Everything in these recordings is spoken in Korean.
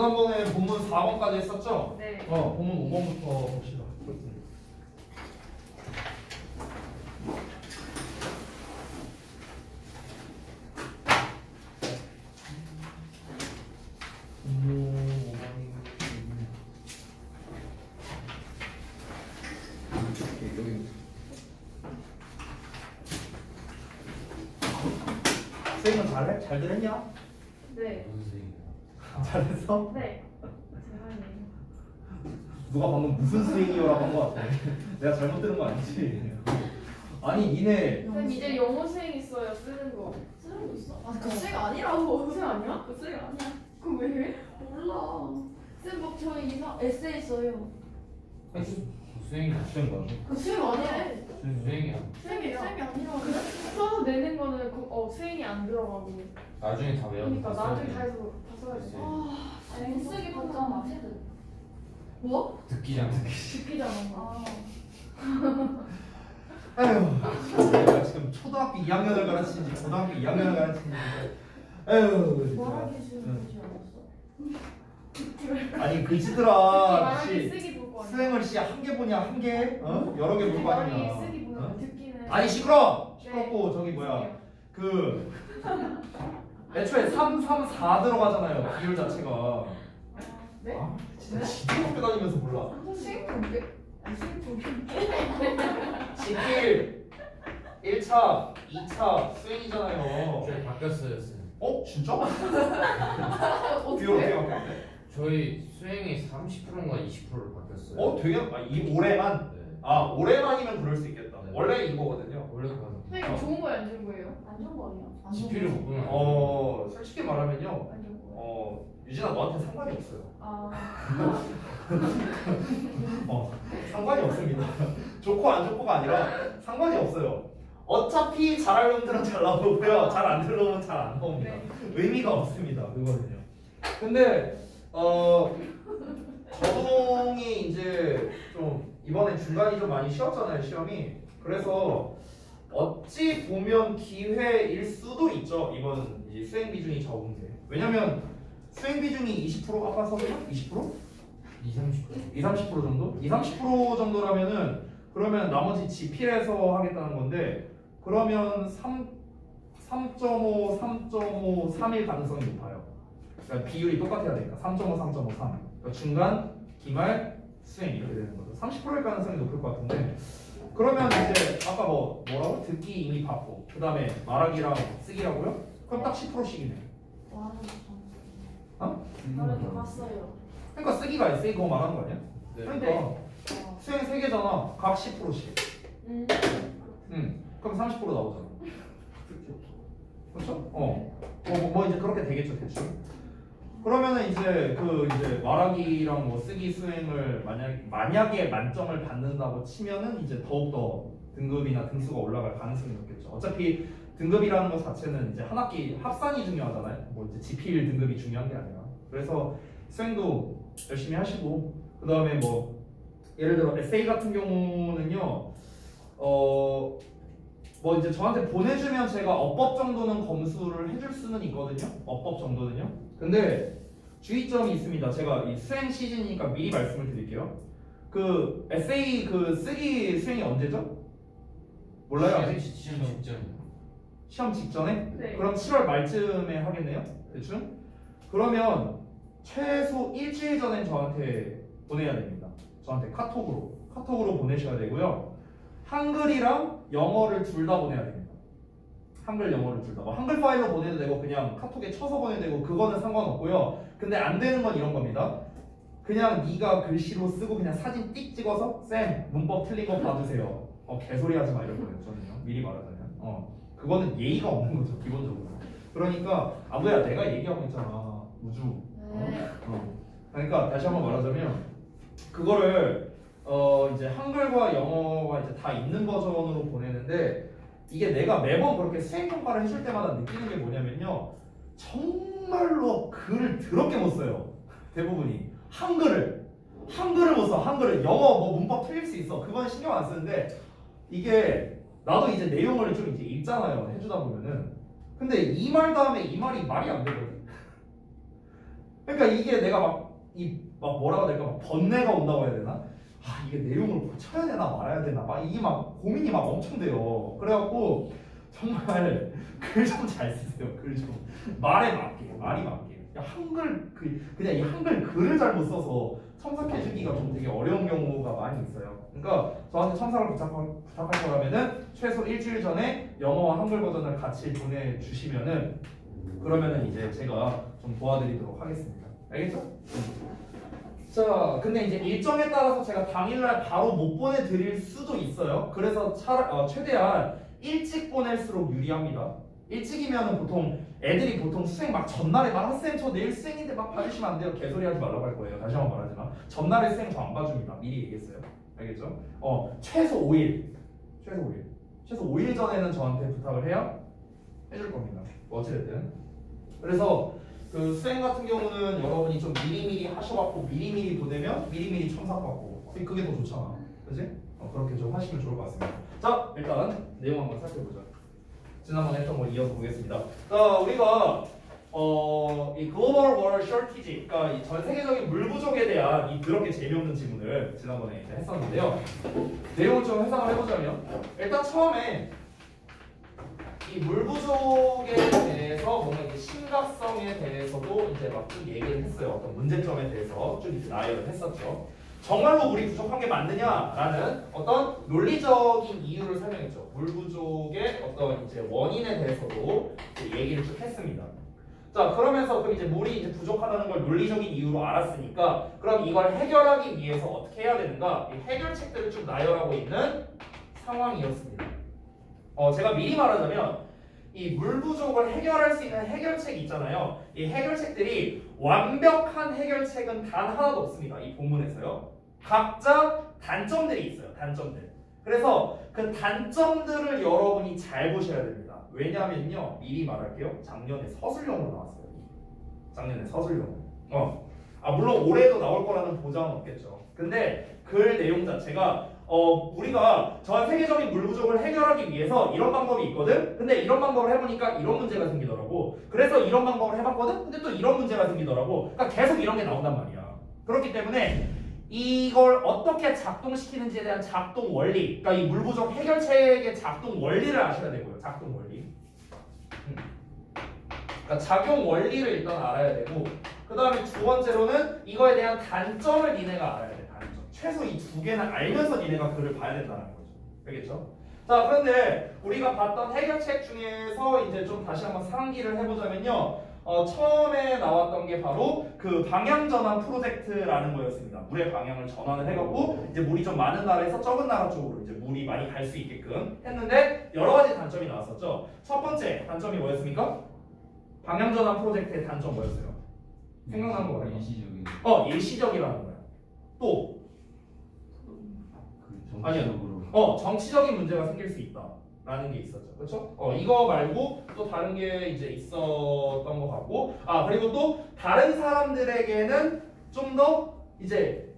지난번에 본문 4번까지 했었죠? 네. 본문 5번부터 봅시다. 쌤은 잘해? 잘들 했냐? 네. 무슨 생이야? 잘했어? 네. 제가요. 누가 방금 무슨 스윙이요라고 한 거 같아. 내가 잘못 들은 거 아니지? 아니 니네 쌤 이제 영어 수행 있어요. 쓰는 거. 쓰는 거 있어? 아, 그 쇠가 아니라고. 수행 아니야? 그 쇠가 아니야. 그럼 왜 해? 몰라. 쌤 막 저희 이상 에세이 써요. 수행이야. 수행 맞아. 그 쇠가 아니래. 수행이야. 쌤이 아니라고. 써서 내는 거는 수행이 안 들어가고. 나중에 다 외워. 그러니까 나중에 다 해서 다 써야 돼. 못 쓰기 봤잖아. 테드. 뭐? 듣기잖아. 듣기잖아. 아. 아휴 내가 지금 초등학교 2학년을 가르치는지 고등학교 2학년을 가르치는지 아휴 말하기 싫은 거지 않았어? 아니 듣기 글씨들아 말하기 씨 쓰기 볼 거 아니야. 수행을 씨 한 개 보냐 한 개? 여러 개 볼 거 말하기 아니냐 쓰기 보면 어? 듣기는. 아니 시끄러! 네. 시끄럽고 저기 뭐야 그 애초에 3, 3, 4 들어가잖아요 비율 자체가 네? 아 진짜 지도학교 다니면서 몰라 수행 볼게. 수행 볼게. 지필 1차, 2차 수행이잖아요 저희 바뀌었어요, 쌤. 진짜? 어떻게? 비율 어떻게 바뀌었대? 저희 수행이 30%인가 20%로 바뀌었어요. 되게 이 올해만? 네. 올해만이면 그럴 수 있겠다 네. 원래 이거거든요 원래 그거. 선생님 좋은 거예요, 안 좋은 거예요? 안 좋은 거 아니야? 안 좋은 지필을 거. 못 보면. 솔직히 말하면요 안 좋은 거예요. 유진아 너한테 상관이 없어요 아, 상관이 없습니다 좋고 안 좋고가 아니라 상관이 없어요 어차피 잘할 놈들은 잘 나오고요 잘 안 될 놈은 잘 안 나옵니다 네. 의미가 없습니다 그거는요 근데 저동이 이제 좀 이번에 중간이 좀 많이 쉬었잖아요 시험이 그래서 어찌 보면 기회일 수도 있죠 이번 이제 수행 비중이 적은 게 왜냐면 수행 비중이 20% 아까 서세요? 20%? 20, 30%. 20, 30% 정도? 20, 30% 정도라면은 그러면 나머지 지필에서 하겠다는 건데 그러면 3.5, 3.5, 3일 가능성이 높아요. 그러니까 비율이 똑같아야 되니까 3.5, 3.5, 3. 그러니까 중간, 기말, 수행 이렇게 되는 거죠. 30%일 가능성이 높을 것 같은데 그러면 이제 아까 뭐라고? 듣기 이미 봤고 그 다음에 말하기랑 쓰기라고요? 그럼 딱 10%씩이네. 와, 어? 말하기 봤어요. 그러니까 쓰기가 에세이 그거 말하는 거 아니야? 네. 그러니까 수행 3개잖아. 각 10%씩. 그럼 30% 나오잖아. 그렇죠? 뭐 이제 그렇게 되겠죠, 대충. 그러면은 이제 이제 말하기랑 뭐 쓰기 수행을 만약에 만점을 받는다고 치면은 이제 더욱더 등급이나 등수가 올라갈 가능성이 높겠죠. 어차피 등급이라는 것 자체는 이제 한 학기 합산이 중요하잖아요. 뭐 이제 지필 등급이 중요한 게 아니라. 그래서 수행도 열심히 하시고 그 다음에 뭐 예를 들어 에세이 같은 경우는요. 뭐 이제 저한테 보내주면 제가 어법 정도는 검수를 해줄 수는 있거든요. 어법 정도는요. 근데 주의점이 있습니다. 제가 이 수행 시즌이니까 미리 말씀을 드릴게요. 그 에세이 그 쓰기 수행이 언제죠? 몰라요 아직? 시험 직전이요. 시험 직전에? 네. 그럼 7월 말쯤에 하겠네요? 대충? 그러면 최소 일주일 전엔 저한테 보내야 됩니다. 저한테 카톡으로 보내셔야 되고요. 한글이랑 영어를 둘 다 보내야 됩니다. 한글, 영어를 둘 다. 뭐 한글 파일로 보내도 되고 그냥 카톡에 쳐서 보내도 되고 그거는 상관없고요. 근데 안 되는 건 이런 겁니다. 그냥 네가 글씨로 쓰고 그냥 사진 띡 찍어서 쌤 문법 틀린 거 봐주세요. 개소리 하지 마 이럴 거예요. 저는요. 미리 말하자면. 그거는 예의가 없는 거죠. 기본적으로. 그러니까 아무야 내가 얘기하고 있잖아. 우주. 그러니까 다시 한번 말하자면 그거를 이제 한글과 영어가 이제 다 있는 버전으로 보내는데 이게 내가 매번 그렇게 수행 평가를 해줄 때마다 느끼는 게 뭐냐면요. 정말로 글을 더럽게 못 써요. 대부분이 한글을 못 써. 한글을 영어 뭐 문법 틀릴 수 있어. 그건 신경 안 쓰는데 이게 나도 이제 내용을 좀 이제 읽잖아요. 해주다 보면은 근데 이 말 다음에 이 말이 안 되거든. 그러니까 이게 내가 막 뭐라고 해야 될까 막 번뇌가 온다고 해야 되나? 아 이게 내용을 고쳐야 되나 말아야 되나 막 이게 막 고민이 막 엄청 돼요. 그래갖고 정말 글 좀 잘 쓰세요. 글 좀 말에 맞게 말이 맞게. 한글 그냥 이 한글 글을 잘못 써서 첨삭해주기가 좀 되게 어려운 경우가 많이 있어요. 그러니까 저한테 첨삭을 부탁할 거라면은 최소 일주일 전에 영어와 한글 버전을 같이 보내주시면은 그러면은 이제 제가 좀 도와드리도록 하겠습니다. 알겠죠? 자, 근데 이제 일정에 따라서 제가 당일날 바로 못 보내드릴 수도 있어요. 그래서 최대한 일찍 보낼수록 유리합니다. 일찍이면은 애들이 보통 수행 막 전날에 막 쌤 저 내일 수행인데 막 봐주시면 안 돼요. 개소리 하지 말라고 할 거예요. 다시 한번 말하지만 전날에 수행 저 안 봐줍니다. 미리 얘기했어요. 알겠죠? 최소 5일. 최소 5일 전에는 저한테 부탁을 해야 해줄 겁니다. 뭐 어찌됐든. 그래서 그 수행 같은 경우는 여러분이 좀 미리미리 하셔갖고 미리미리 보내면 미리미리 첨삭받고 그게 더 좋잖아. 그지? 그렇게 좀 하시면 좋을 것 같습니다. 자, 일단 내용 한번 살펴보자. 지난번에 했던 거 이어서 보겠습니다. 우리가 이 글로벌 워터 쇼티지, 그러니까 이 전 세계적인 물 부족에 대한 이 더럽게 재미없는 질문을 지난번에 이제 했었는데요. 내용을 좀 해석을 해보자면 일단 처음에 이 물 부족에 대해서 뭔가 이제 심각성에 대해서도 이제 막 쭉 얘기를 했어요. 어떤 문제점에 대해서 쭉 이제 나열을 했었죠. 정말로 물이 부족한 게 맞느냐라는 어떤 논리적인 이유를 설명했죠. 물 부족의 어떤 이제 원인에 대해서도 이제 얘기를 쭉 했습니다. 자, 그러면서 그럼 이제 물이 이제 부족하다는 걸 논리적인 이유로 알았으니까 그럼 이걸 해결하기 위해서 어떻게 해야 되는가? 이 해결책들을 쭉 나열하고 있는 상황이었습니다. 제가 미리 말하자면 이 물 부족을 해결할 수 있는 해결책이 있잖아요. 이 해결책들이 완벽한 해결책은 단 하나도 없습니다. 이 본문에서요. 각자 단점들이 있어요. 단점들. 그래서 그 단점들을 여러분이 잘 보셔야 됩니다. 왜냐면요. 미리 말할게요. 작년에 서술형으로 나왔어요. 작년에 서술형. 물론 올해도 나올 거라는 보장은 없겠죠. 근데 글 내용 자체가 우리가 전 세계적인 물 부족을 해결하기 위해서 이런 방법이 있거든. 근데 이런 방법을 해보니까 이런 문제가 생기더라고. 그래서 이런 방법을 해봤거든. 근데 또 이런 문제가 생기더라고. 그러니까 계속 이런 게 나온단 말이야. 그렇기 때문에 이걸 어떻게 작동시키는지에 대한 작동 원리, 그러니까 이 물 부족 해결책의 작동 원리를 아셔야 되고요. 작동 원리. 그러니까 작용 원리를 일단 알아야 되고, 그 다음에 두 번째로는 이거에 대한 단점을 니네가 알아야 돼. 최소 이 두 개는 알면서 니네가 글을 봐야 된다는 거죠. 알겠죠? 자, 그런데 우리가 봤던 해결책 중에서 이제 좀 다시 한번 상기를 해보자면요. 처음에 나왔던 게 바로 그 방향전환 프로젝트라는 거였습니다. 물의 방향을 전환을 해갖고 이제 물이 좀 많은 나라에서 적은 나라 쪽으로 이제 물이 많이 갈 수 있게끔 했는데 여러 가지 단점이 나왔었죠. 첫 번째 단점이 뭐였습니까? 방향전환 프로젝트의 단점 뭐였어요? 생각나는 거 말해봐. 일시적인. 일시적이라는 거야. 또 정치적으로. 정치적인 문제가 생길 수 있다라는 게 있었죠. 그렇죠? 이거 말고 또 다른 게 이제 있었던 것 같고, 그리고 또 다른 사람들에게는 좀 더 이제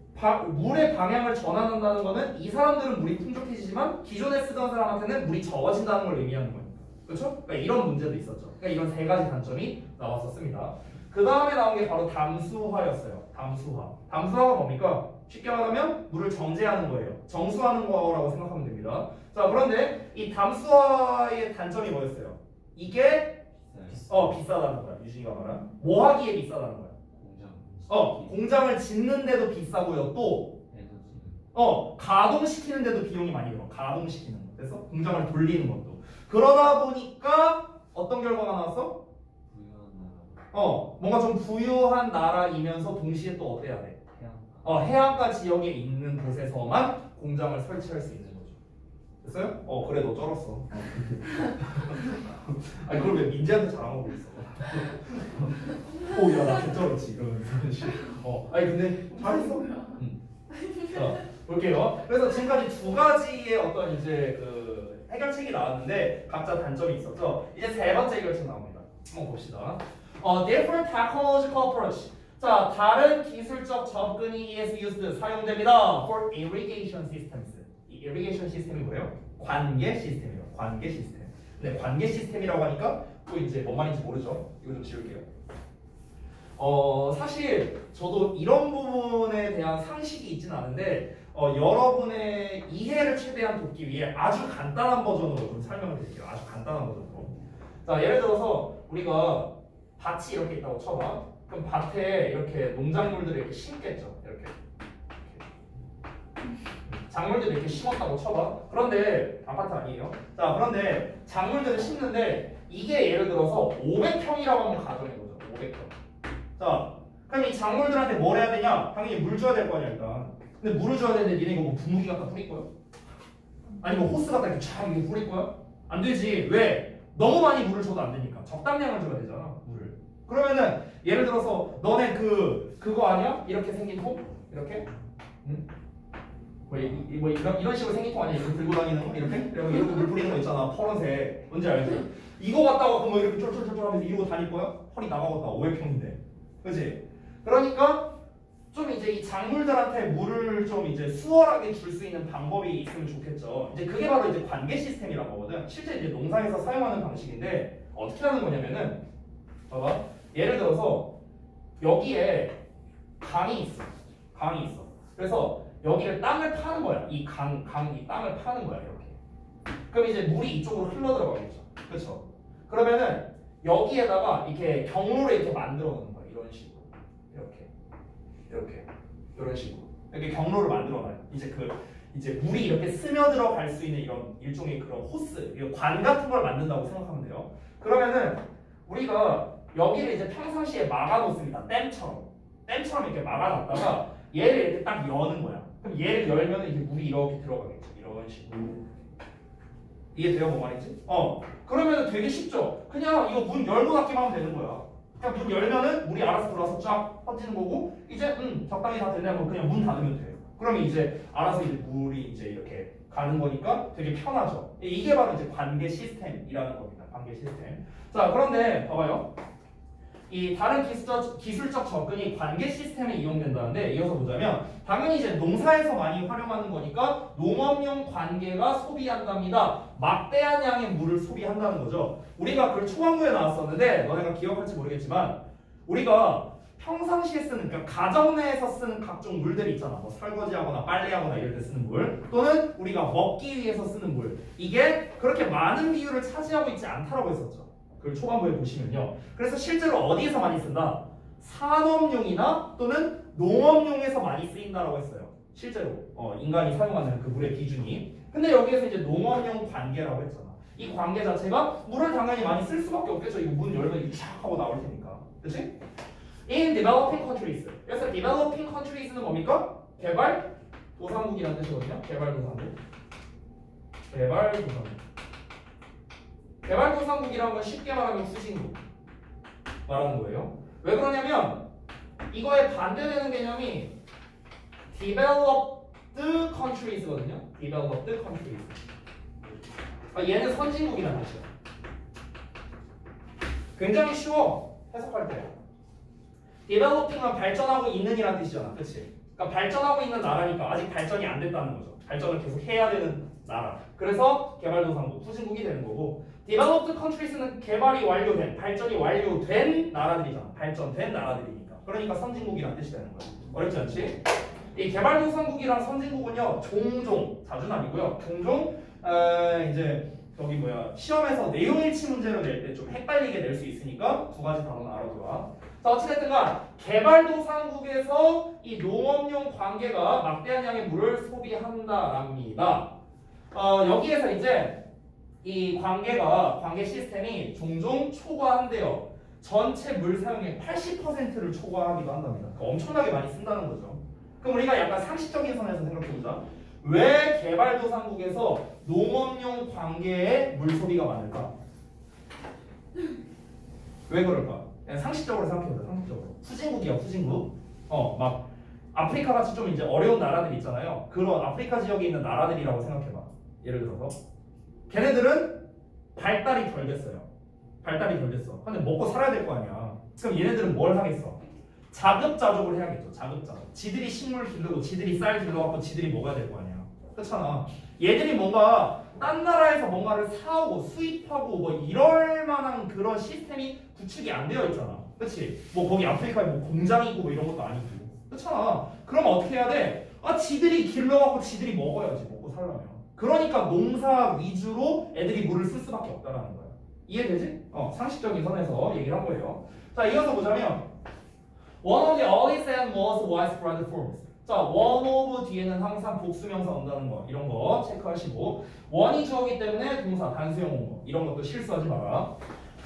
물의 방향을 전환한다는 거는 이 사람들은 물이 풍족해지지만 기존에 쓰던 사람한테는 물이 적어진다는 걸 의미하는 거니까. 그렇죠? 그러니까 이런 문제도 있었죠. 그러니까 이런 세 가지 단점이 나왔었습니다. 그 다음에 나온 게 바로 담수화였어요. 담수화가 뭡니까? 쉽게 말하면 물을 정제하는 거예요. 정수하는 거라고 생각하면 됩니다. 자, 그런데 이 담수화의 단점이 뭐였어요? 이게 비싸다는 거야. 유진이가 말한 뭐 하기에 비싸다는 거야. 공장을 짓는데도 비싸고요. 또 가동시키는데도 비용이 많이 들어. 가동시키는 거. 그래서 공장을 돌리는 것도. 그러다 보니까 어떤 결과가 나왔어? 뭔가 좀 부유한 나라이면서 동시에 또 어때야 돼? 해안가 지역에 있는 곳에서만 공장을 설치할 수 있는 거죠. 됐어요? 그래 너 쩔었어. 아니 그걸 왜 민지한테 자랑하고 있어? 야 나 개쩔었지 이러면서. 아니 근데 잘했어. 자 볼게요. 그래서 지금까지 두 가지의 어떤 이제 그 해결책이 나왔는데 각자 단점이 있었죠. 이제 세 번째 해결책 나옵니다. 한번 봅시다. Different technological approach. 자, 다른 기술적 접근이 is used 사용됩니다. For irrigation systems. 이 irrigation 시스템이 뭐예요? 관계 시스템이에요. 관계 시스템. 근데 관계 시스템이라고 하니까 또 이제 뭔 말인지 모르죠. 이거 좀 지울게요. 사실 저도 이런 부분에 대한 상식이 있진 않은데 여러분의 이해를 최대한 돕기 위해 아주 간단한 버전으로 좀 설명을 드릴게요. 아주 간단한 버전으로. 자, 예를 들어서 우리가 밭이 이렇게 있다고 쳐봐. 그럼 밭에 이렇게 농작물들을 이렇게 심겠죠. 이렇게. 작물들을 이렇게 심었다고 쳐봐. 그런데 아파트 아니에요. 자, 그런데 작물들을 심는데 이게 예를 들어서 500평이라고 한번 가정해보죠. 500평. 자, 그럼 이 작물들한테 뭘 해야 되냐? 당연히 물 줘야 될 거 아니야, 일단. 근데 물을 줘야 되는데 니네 이거 뭐 분무기 갖다 뿌릴 거야? 아니 뭐 호스 갖다 이렇게 쫙 이렇게 뿌릴 거야? 안 되지. 왜? 너무 많이 물을 줘도 안 되니까. 적당량을 줘야 되잖아, 물을. 그러면은 예를 들어서 너네 그거 아니야? 이렇게 생긴 통? 이렇게? 응? 이런 식으로 생긴 통 아니야? 이렇게 들고 다니는 거? 이렇게? 이러고 이러고 물 뿌리는 거 있잖아, 파란색. 뭔지 알지? 이거 갖다가 뭐 이렇게 쫄쫄쫄쫄 하면서 이러고 다닐 거야? 허리 나가겠다. 500평인데. 그치? 그러니까 좀 이제 이 작물들한테 물을 좀 이제 수월하게 줄 수 있는 방법이 있으면 좋겠죠. 이제 그게 바로 이제 관계 시스템이란 거거든. 실제 이제 농사에서 사용하는 방식인데 어떻게 하는 거냐면은 봐봐. 예를 들어서 여기에 강이 있어. 강이 있어. 그래서 여기를 땅을 파는 거야. 이 땅을 파는 거야. 이렇게. 그럼 이제 물이 이쪽으로 흘러 들어가겠죠. 그렇죠? 그러면은 여기에다가 이렇게 경로를 이렇게 만들어 놓는 거야. 이런 식으로. 이렇게 이런 식으로 이렇게 경로를 만들어놔요. 이제 물이 이렇게 스며들어 갈 수 있는 이런 일종의 그런 호스, 관 같은 걸 만든다고 생각하면 돼요. 그러면은 우리가 여기를 이제 평상시에 막아놓습니다. 댐처럼 이렇게 막아놨다가 얘를 이렇게 딱 여는 거야. 그럼 얘를 열면은 이제 물이 이렇게 들어가겠죠. 이런 식으로. 이해돼요, 뭔 말인지? 그러면은 되게 쉽죠. 그냥 이거 문 열고 닫기만 하면 되는 거야. 그냥 문 열면은 물이 알아서 들어와서 쫙 퍼지는 거고 이제 적당히 다 됐냐고 그냥 문 닫으면 돼요. 그러면 이제 알아서 이제 물이 이제 이렇게 가는 거니까 되게 편하죠. 이게 바로 이제 관계 시스템이라는 겁니다. 관계 시스템. 자, 그런데 봐봐요. 이 다른 기술적 접근이 관계 시스템에 이용된다는데 이어서 보자면 당연히 이제 농사에서 많이 활용하는 거니까 농업용 관계가 소비한답니다. 막대한 양의 물을 소비한다는 거죠. 우리가 그걸 초반부에 나왔었는데 너네가 기억할지 모르겠지만 우리가 평상시에 쓰는 그러니까 가정 내에서 쓰는 각종 물들이 있잖아. 뭐 설거지하거나 빨래하거나 이럴 때 쓰는 물 또는 우리가 먹기 위해서 쓰는 물 이게 그렇게 많은 비율을 차지하고 있지 않다라고 했었죠. 그걸 초반부에 보시면요. 그래서 실제로 어디에서 많이 쓴다? 산업용이나 또는 농업용에서 많이 쓰인다라고 했어요. 실제로 인간이 사용하는 그 물의 기준이. 근데 여기에서 이제 농업용 관계라고 했잖아. 이 관계 자체가 물을 당연히 많이 쓸 수밖에 없겠죠. 이거 문 열면 이렇게 촥 하고 나올 테니까. 그치? In developing countries. 그래서 developing countries는 뭡니까? 개발도상국이라는 뜻이거든요. 개발도상국이라는 건 쉽게 말하면 후진국 말하는 거예요. 왜 그러냐면 이거에 반대되는 개념이 developed countries거든요. developed countries. 얘는 선진국이라는 뜻이야. 굉장히 쉬워 해석할 때. developing은 발전하고 있는이라는 뜻이잖아. 그치? 그러니까 발전하고 있는 나라니까 아직 발전이 안 됐다는 거죠. 발전을 계속 해야 되는 나라. 그래서 개발도상국, 후진국이 되는 거고 developed countries는 개발이 완료된, 발전이 완료된 나라들이잖아. 발전된 나라들이니까. 그러니까 선진국이라는 뜻이 되는 거야. 어렵지 않지? 이 개발도상국이랑 선진국은요 종종, 자주는 아니고요. 종종 이제 시험에서 내용일치 문제로 낼 때 좀 헷갈리게 낼 수 있으니까 두 가지 단어는 알아둬라. 자, 어찌됐든간 개발도상국에서 이 농업용 관계가 막대한 양의 물을 소비한다랍니다. 여기에서 이제 이 관계 시스템이 종종 초과한대요. 전체 물 사용의 80%를 초과하기도 한답니다. 그러니까 엄청나게 많이 쓴다는 거죠. 그럼 우리가 약간 상식적인 선에서 생각해보자. 왜 개발도상국에서 농업용 관계에 물 소비가 많을까? 왜 그럴까? 그냥 상식적으로 생각해보자. 상식적으로. 후진국이야, 후진국. 막 아프리카 같이 좀 이제 어려운 나라들 있잖아요. 그런 아프리카 지역에 있는 나라들이라고 생각해봐. 예를 들어서 걔네들은 발달이 덜 됐어요. 근데 먹고 살아야 될 거 아니야. 그럼 얘네들은 뭘 하겠어? 자급자족을 해야겠죠. 자급자족. 지들이 식물 기르고 지들이 쌀 길러갖고 지들이 먹어야 될 거 아니야. 그렇잖아. 얘들이 뭔가 딴 나라에서 뭔가를 사오고 수입하고 뭐 이럴 만한 그런 시스템이 구축이 안 되어 있잖아. 그치? 뭐 거기 아프리카에 뭐 공장이 있고 뭐 이런 것도 아니고. 그렇잖아. 그럼 어떻게 해야 돼? 지들이 길러갖고 지들이 먹어야지. 먹고 살려면. 그러니까 농사 위주로 애들이 물을 쓸 수밖에 없다라는 거야. 이해되지? 상식적인 선에서 얘기를 한 거예요. 자, 이어서 보자면 one of the earliest and most widespread forms. 자, one of 뒤에는 항상 복수명사 온다는 거 이런 거 체크하시고 one이 주어기 때문에 동사 단수형 온 거 이런 것도 실수하지 마라.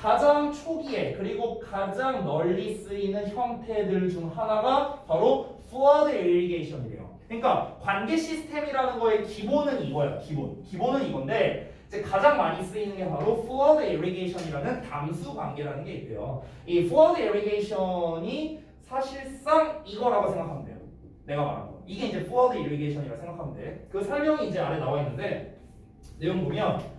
가장 초기에 그리고 가장 널리 쓰이는 형태들 중 하나가 바로 flood irrigation이래요. 그러니까 관계 시스템이라는 거의 기본은 이거야. 기본은 이건데 이제 가장 많이 쓰이는 게 바로 flood irrigation이라는 담수 관계라는 게 있대요. 이 flood irrigation이 사실상 이거라고 생각하면 돼요. 내가 말한 거. 이게 이제 flood irrigation이라고 생각하면 돼. 그 설명이 이제 아래 나와 있는데 내용 보면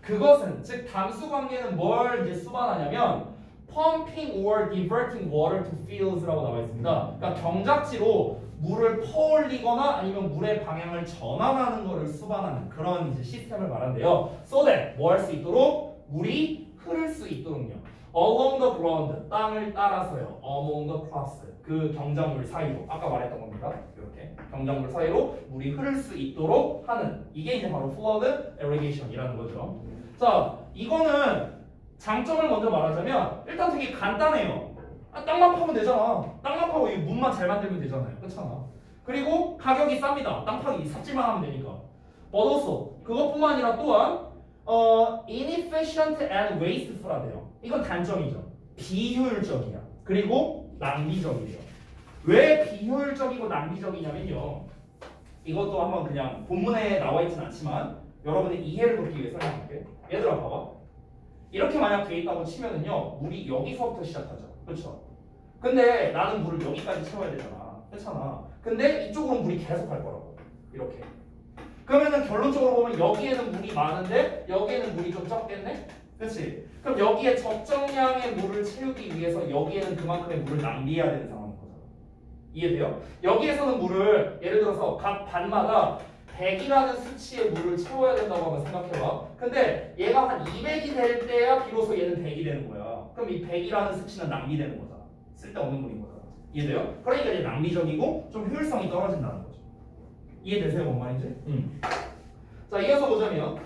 그것은 즉 담수 관계는 뭘 이제 수반하냐면 pumping or diverting water to fields라고 나와 있습니다. 그러니까 경작지로 물을 퍼올리거나 아니면 물의 방향을 전환하는 것을 수반하는 그런 이제 시스템을 말한대요. So that 뭐 할 수 있도록 물이 흐를 수 있도록요. Along the ground 땅을 따라서요. Among the crops 그 경작물 사이로 아까 말했던 겁니다. 이렇게 경작물 사이로 물이 흐를 수 있도록 하는 이게 이제 바로 flood irrigation이라는 거죠. 자, 이거는 장점을 먼저 말하자면 일단 되게 간단해요. 땅만 파면 되잖아. 땅만 파고 이 문만 잘 만들면 되잖아요. 그렇잖아. 그리고 가격이 쌉니다. 땅 파기 삽질만 하면 되니까. But also 그것뿐만 아니라 또한 inefficient and wasteful하대요. 이건 단점이죠. 비효율적이야. 그리고 낭비적이죠. 왜 비효율적이고 낭비적이냐면요. 이것도 한번 그냥 본문에 나와 있진 않지만 여러분의 이해를 돕기 위해 설명할게. 얘들아 봐봐. 이렇게 만약 돼 있다고 치면은요. 물이 여기서부터 시작하죠. 그렇죠? 근데 나는 물을 여기까지 채워야 되잖아. 그렇잖아. 근데 이쪽으로 물이 계속 갈 거라고. 이렇게. 그러면은 결론적으로 보면 여기에는 물이 많은데 여기에는 물이 좀 적겠네? 그렇지? 그럼 여기에 적정량의 물을 채우기 위해서 여기에는 그만큼의 물을 낭비해야 되는 상황인 거잖아. 이해돼요? 여기에서는 물을 예를 들어서 각 반마다 100이라는 수치의 물을 채워야 된다고 한번 생각해봐. 근데 얘가 한 200이 될 때야 비로소 얘는 100이 되는 거야. 그럼 이 100이라는 수치는 낭비되는 거잖아. 쓸데없는 물인 거잖아. 이해돼요? 그러니까 이제 낭비적이고 좀 효율성이 떨어진다는 거죠. 이해되세요? 뭔 말인지? 자, 이어서 보자면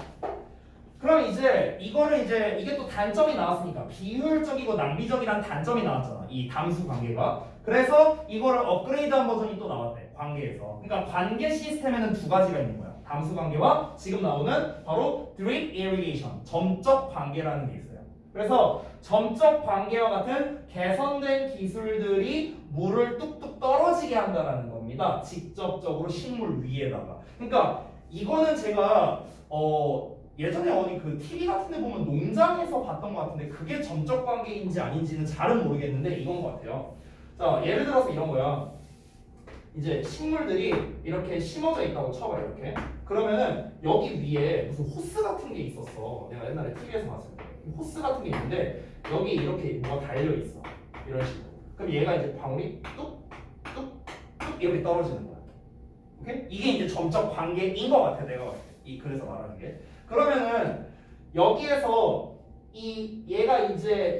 그럼 이제 이거를 이제 이게 또 단점이 나왔으니까 비효율적이고 낭비적이라는 단점이 나왔잖아. 이 담수 관계가. 그래서 이거를 업그레이드한 버전이 또 나왔대. 관계에서. 그러니까 관계 시스템에는 두 가지가 있는 거야. 담수 관계와 지금 나오는 바로 drip irrigation, 점적 관계라는 게 있어요. 그래서 점적 관계와 같은 개선된 기술들이 물을 뚝뚝 떨어지게 한다는 겁니다. 직접적으로 식물 위에다가. 그러니까 이거는 제가 예전에 어디 그 TV 같은 데 보면 농장에서 봤던 것 같은데 그게 점적 관계인지 아닌지는 잘은 모르겠는데 이건 것 같아요. 자, 예를 들어서 이런 거야. 이제 식물들이 이렇게 심어져 있다고 쳐봐요. 이렇게. 그러면은 여기 위에 무슨 호스 같은 게 있었어. 내가 옛날에 TV에서 봤을 때. 호스 같은 게 있는데 여기 이렇게 뭐가 달려 있어. 이런 식으로. 그럼 얘가 이제 방울이 뚝뚝뚝 이렇게 떨어지는 거야. 오케이? 이게 이제 점적 관계인 것 같아. 내가 봤을 때. 그래서 말하는 게. 그러면은 여기에서 얘가 이제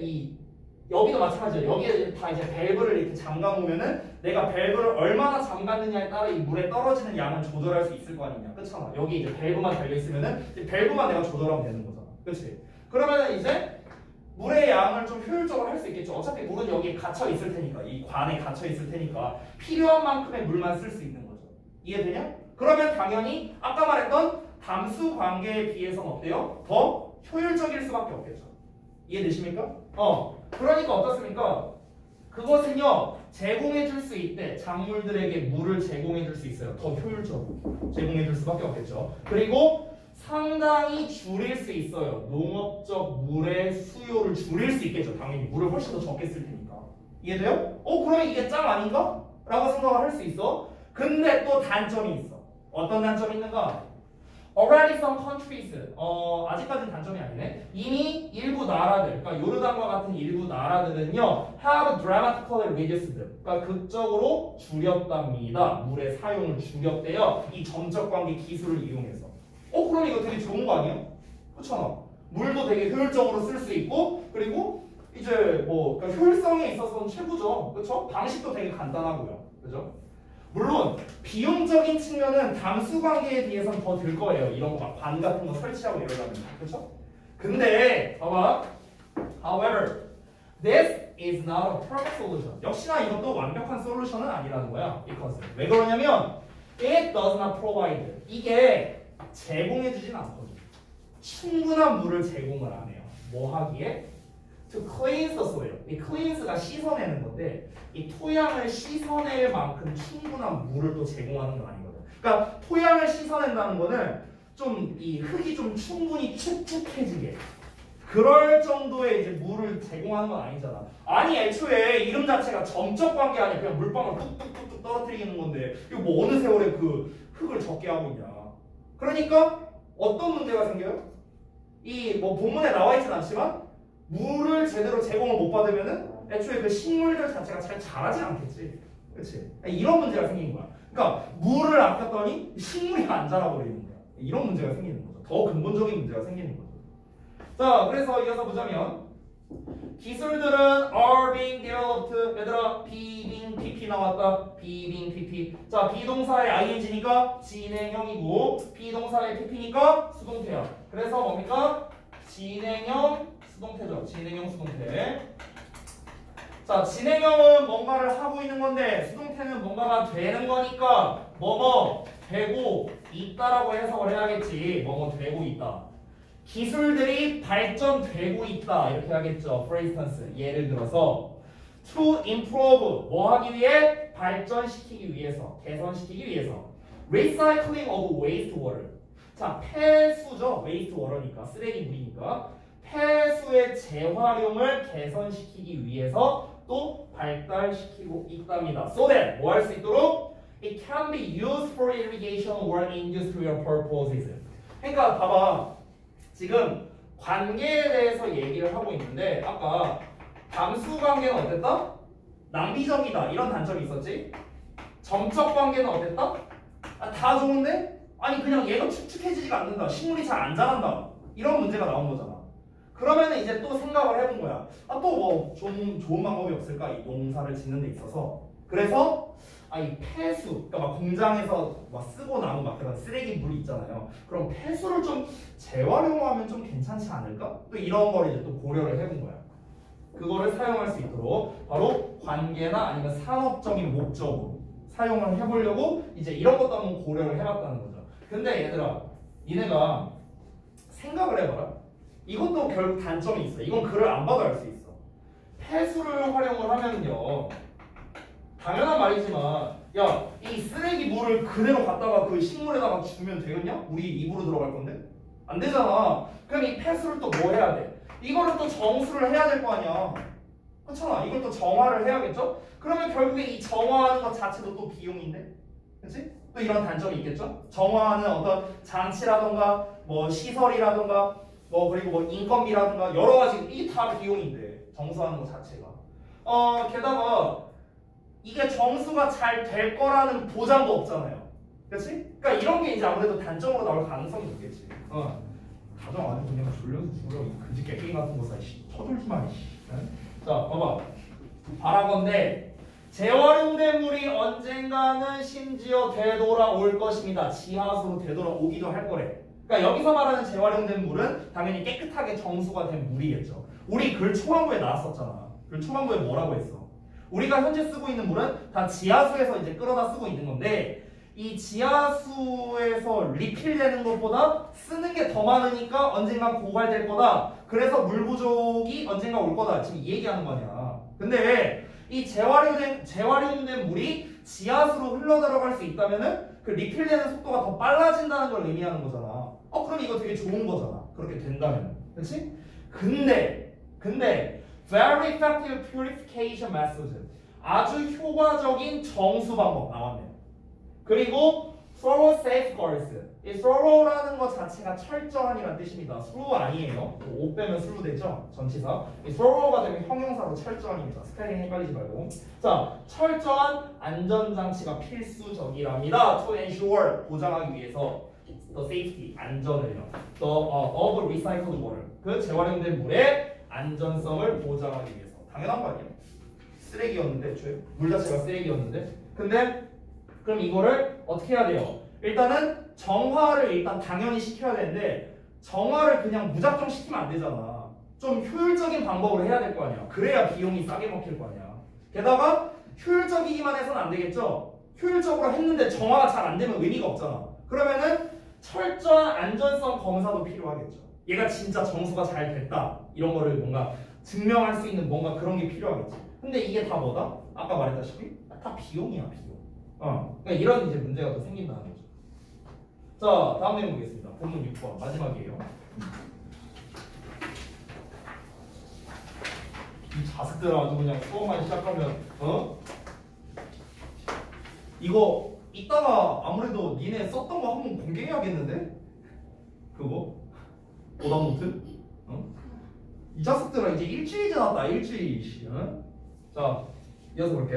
여기도 마찬가지예요. 여기에 다 이제 밸브를 이렇게 잠가 놓으면은 내가 밸브를 얼마나 잠갔느냐에 따라 이 물에 떨어지는 양을 조절할 수 있을 거 아니냐. 그렇잖아. 여기 이제 밸브만 달려 있으면은 이제 밸브만 내가 조절하면 되는 거잖아. 그렇지? 그러면은 이제 물의 양을 좀 효율적으로 할 수 있겠죠. 어차피 물은 여기에 갇혀 있을 테니까 이 관에 갇혀 있을 테니까 필요한 만큼의 물만 쓸 수 있는 거죠. 이해되냐? 그러면 당연히 아까 말했던 담수 관계에 비해서는 어때요? 더 효율적일 수밖에 없겠죠. 이해되십니까? 그러니까 어떻습니까? 그것은요 제공해 줄 수 있대. 작물들에게 물을 제공해 줄 수 있어요. 더 효율적으로 제공해 줄 수밖에 없겠죠. 그리고 상당히 줄일 수 있어요. 농업적 물의 수요를 줄일 수 있겠죠. 당연히 물을 훨씬 더 적게 쓸 테니까. 이해돼요? 그러면 이게 짱 아닌가? 라고 생각을 할 수 있어. 근데 또 단점이 있어. 어떤 단점이 있는가? Already some countries, 아직까지는 단점이 아니네. 이미 일부 나라들, 그러니까 요르단과 같은 일부 나라들은요, have dramatically reduced, 그러니까 극적으로 줄였답니다. 물의 사용을 줄였대요. 이 점적 관계 기술을 이용해서. 그럼 이거 되게 좋은 거 아니에요? 그렇잖아. 물도 되게 효율적으로 쓸 수 있고, 그리고 이제 뭐 그러니까 효율성에 있어서는 최고죠. 그렇죠? 방식도 되게 간단하고요. 그죠? 물론 비용적인 측면은 담수 관계에 비해서는 더 들 거예요. 이런 거 막 반 같은 거 설치하고 이러려면. 그렇죠? 근데 봐봐. However, this is not a perfect solution. 역시나 이것도 완벽한 솔루션은 아니라는 거야. Because 왜 그러냐면 it does not provide. 이게 제공해주진 않거든. 충분한 물을 제공을 안 해요. 뭐 하기에? To cleanse the soil. 이 cleanse가 씻어내는 건데 이 토양을 씻어낼 만큼 충분한 물을 또 제공하는 건 아니거든. 그러니까 토양을 씻어낸다는 거는 좀 이 흙이 좀 충분히 축축해지게 그럴 정도의 이제 물을 제공하는 건 아니잖아. 아니 애초에 이름 자체가 점적 관계 아니야. 그냥 물방울 뚝뚝뚝뚝 떨어뜨리는 건데 이거 뭐 어느 세월에 그 흙을 적게 하고 있냐. 그러니까 어떤 문제가 생겨요? 이 뭐 본문에 나와 있진 않지만 물을 제대로 제공을 못 받으면은 애초에 그 식물들 자체가 잘 자라지 않겠지. 그렇지? 이런 문제가 생긴 거야. 그러니까 물을 아꼈더니 식물이 안 자라버리는 거야. 이런 문제가 생기는 거죠. 더 근본적인 문제가 생기는 거죠. 자, 그래서 이어서 보자면 기술들은 are being developed. 얘들아, being pp 나왔다. being pp. 자, 비동사의 ing니까 진행형이고 비동사의 pp니까 수동태야. 그래서 뭡니까? 진행형 수동태죠. 진행형 수동태. 자, 진행형은 뭔가를 하고 있는 건데 수동태는 뭔가가 되는 거니까 뭐뭐 되고 있다라고 해석을 해야겠지. 뭐뭐 되고 있다. 기술들이 발전되고 있다. 이렇게 하겠죠. For instance, 예를 들어서 to improve 뭐 하기 위해? 발전시키기 위해서, 개선시키기 위해서. recycling of wastewater. 자, 폐수죠. wastewater니까 쓰레기물이니까 폐수의 재활용을 개선시키기 위해서 또 발달시키고 있답니다. So that 뭐 할 수 있도록 it can be used for irrigation or industrial purposes. 그러니까 봐봐. 지금 관계에 대해서 얘기를 하고 있는데 아까 담수 관계는 어땠다? 낭비적이다. 이런 단점이 있었지. 점적 관계는 어땠다? 아, 다 좋은데? 아니 그냥 얘가 축축해지지가 않는다. 식물이 잘 안 자란다. 이런 문제가 나온 거잖아. 그러면 이제 또 생각을 해본 거야. 아, 또 뭐 좀 좋은 방법이 없을까? 이 농사를 짓는 데 있어서. 그래서 이 폐수, 그러니까 막 공장에서 막 쓰고 남은 막 그런 쓰레기 물 있잖아요. 그럼 폐수를 좀 재활용하면 좀 괜찮지 않을까? 또 이런 걸 이제 또 고려를 해본 거야. 그거를 사용할 수 있도록 바로 관계나 아니면 산업적인 목적으로 사용을 해보려고 이제 이런 것도 한번 고려를 해봤다는 거죠. 근데 얘들아, 니네가 생각을 해봐라. 이것도 결국 단점이 있어. 이건 글을 안 봐도 알 수 있어. 폐수를 활용을 하면요. 당연한 말이지만 야, 이 쓰레기 물을 그대로 갖다가 그 식물에다가 주면 되겠냐? 우리 입으로 들어갈 건데? 안 되잖아. 그럼 이 폐수를 또 뭐 해야 돼? 이거를 또 정수를 해야 될 거 아니야. 그렇잖아. 이걸 또 정화를 해야겠죠? 그러면 결국에 이 정화하는 것 자체도 또 비용인데? 그치? 또 이런 단점이 있겠죠? 정화하는 어떤 장치라던가 뭐 시설이라던가 뭐 그리고 뭐 인건비라든가 여러 가지 이게 다 비용인데 정수하는 것 자체가 게다가 이게 정수가 잘 될 거라는 보장도 없잖아요. 그렇지? 그러니까 이런 게 이제 아무래도 단점으로 나올 가능성이 있겠지. 가정 안에 그냥 졸려서 죽으려 그지 깨갱 같은 거 사. 쳐들지만. 자, 봐봐. 바라건대 재활용된 물이 언젠가는 심지어 되돌아올 것입니다. 지하수로 되돌아오기도 할 거래. 그러니까 여기서 말하는 재활용된 물은 당연히 깨끗하게 정수가 된 물이겠죠. 우리 글 초반부에 나왔었잖아. 글 초반부에 뭐라고 했어? 우리가 현재 쓰고 있는 물은 다 지하수에서 이제 끌어다 쓰고 있는 건데 이 지하수에서 리필되는 것보다 쓰는 게 더 많으니까 언젠가 고갈될 거다. 그래서 물 부족이 언젠가 올 거다. 지금 이 얘기하는 거 아니야. 근데 이 재활용된 물이 지하수로 흘러 들어갈 수 있다면은 그 리필되는 속도가 더 빨라진다는 걸 의미하는 거잖아. 그럼 이거 되게 좋은 거잖아. 그렇게 된다면. 그렇지? 근데 very effective purification methods. 아주 효과적인 정수 방법 나왔네요. 그리고 thorough safeguards. 이 thorough라는 것 자체가 철저한이라는 뜻입니다. through 아니에요. 옷 빼면 through 되죠? 전치사. 이 thorough가 되면 형용사로 철저한입니다. 스펠링 헷갈리지 말고. 자, 철저한 안전장치가 필수적이랍니다. To ensure, 보장하기 위해서 the safety, 안전을요. of recycled water. 그 재활용된 물의 안전성을 보장하기 위해서. 당연한 거 아니야? 쓰레기였는데 애초에 물 자체가 쓰레기였는데. 근데 그럼 이거를 어떻게 해야 돼요? 일단은 정화를 일단 당연히 시켜야 되는데 정화를 그냥 무작정 시키면 안 되잖아. 좀 효율적인 방법으로 해야 될 거 아니야. 그래야 비용이 싸게 먹힐 거 아니야. 게다가 효율적이기만 해서는 안 되겠죠. 효율적으로 했는데 정화가 잘 안 되면 의미가 없잖아. 그러면은 철저한 안전성 검사도 필요하겠죠. 얘가 진짜 정수가 잘 됐다 이런 거를 뭔가 증명할 수 있는 뭔가 그런 게 필요하겠지. 근데 이게 다 뭐다? 아까 말했다시피 다 비용이야, 비용. 그러니까 이런 이제 문제가 또 생긴다는 거죠. 자, 다음 내용 보겠습니다. 본문 6번 마지막이에요. 이 자식들 아주 그냥 수업만 시작하면 이거 이따가 아무래도 니네 썼던 거 한번 공개해야겠는데? 그거? 오답노트? 이 자식들은 이제 일주일 지났다. 일주일. 자, 이어서 볼게.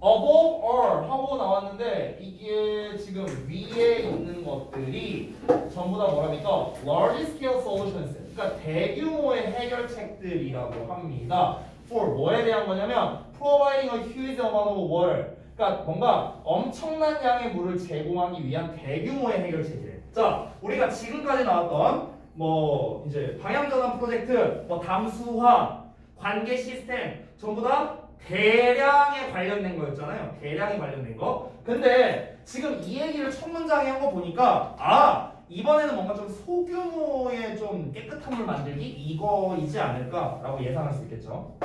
above or 하고 나왔는데 이게 지금 위에 있는 것들이 전부 다 뭐랍니까? large scale solutions. 그러니까 대규모의 해결책들이라고 합니다. for 뭐에 대한 거냐면 providing a huge amount of water. 그러니까 뭔가 엄청난 양의 물을 제공하기 위한 대규모의 해결책이래. 자, 우리가 지금까지 나왔던 뭐 이제 방향전환 프로젝트, 뭐 담수화, 관계 시스템 전부 다 대량에 관련된 거였잖아요. 대량에 관련된 거. 근데 지금 이 얘기를 첫 문장에 한 거 보니까 이번에는 뭔가 좀 소규모의 좀 깨끗한 물 만들기 이거이지 않을까라고 예상할 수 있겠죠.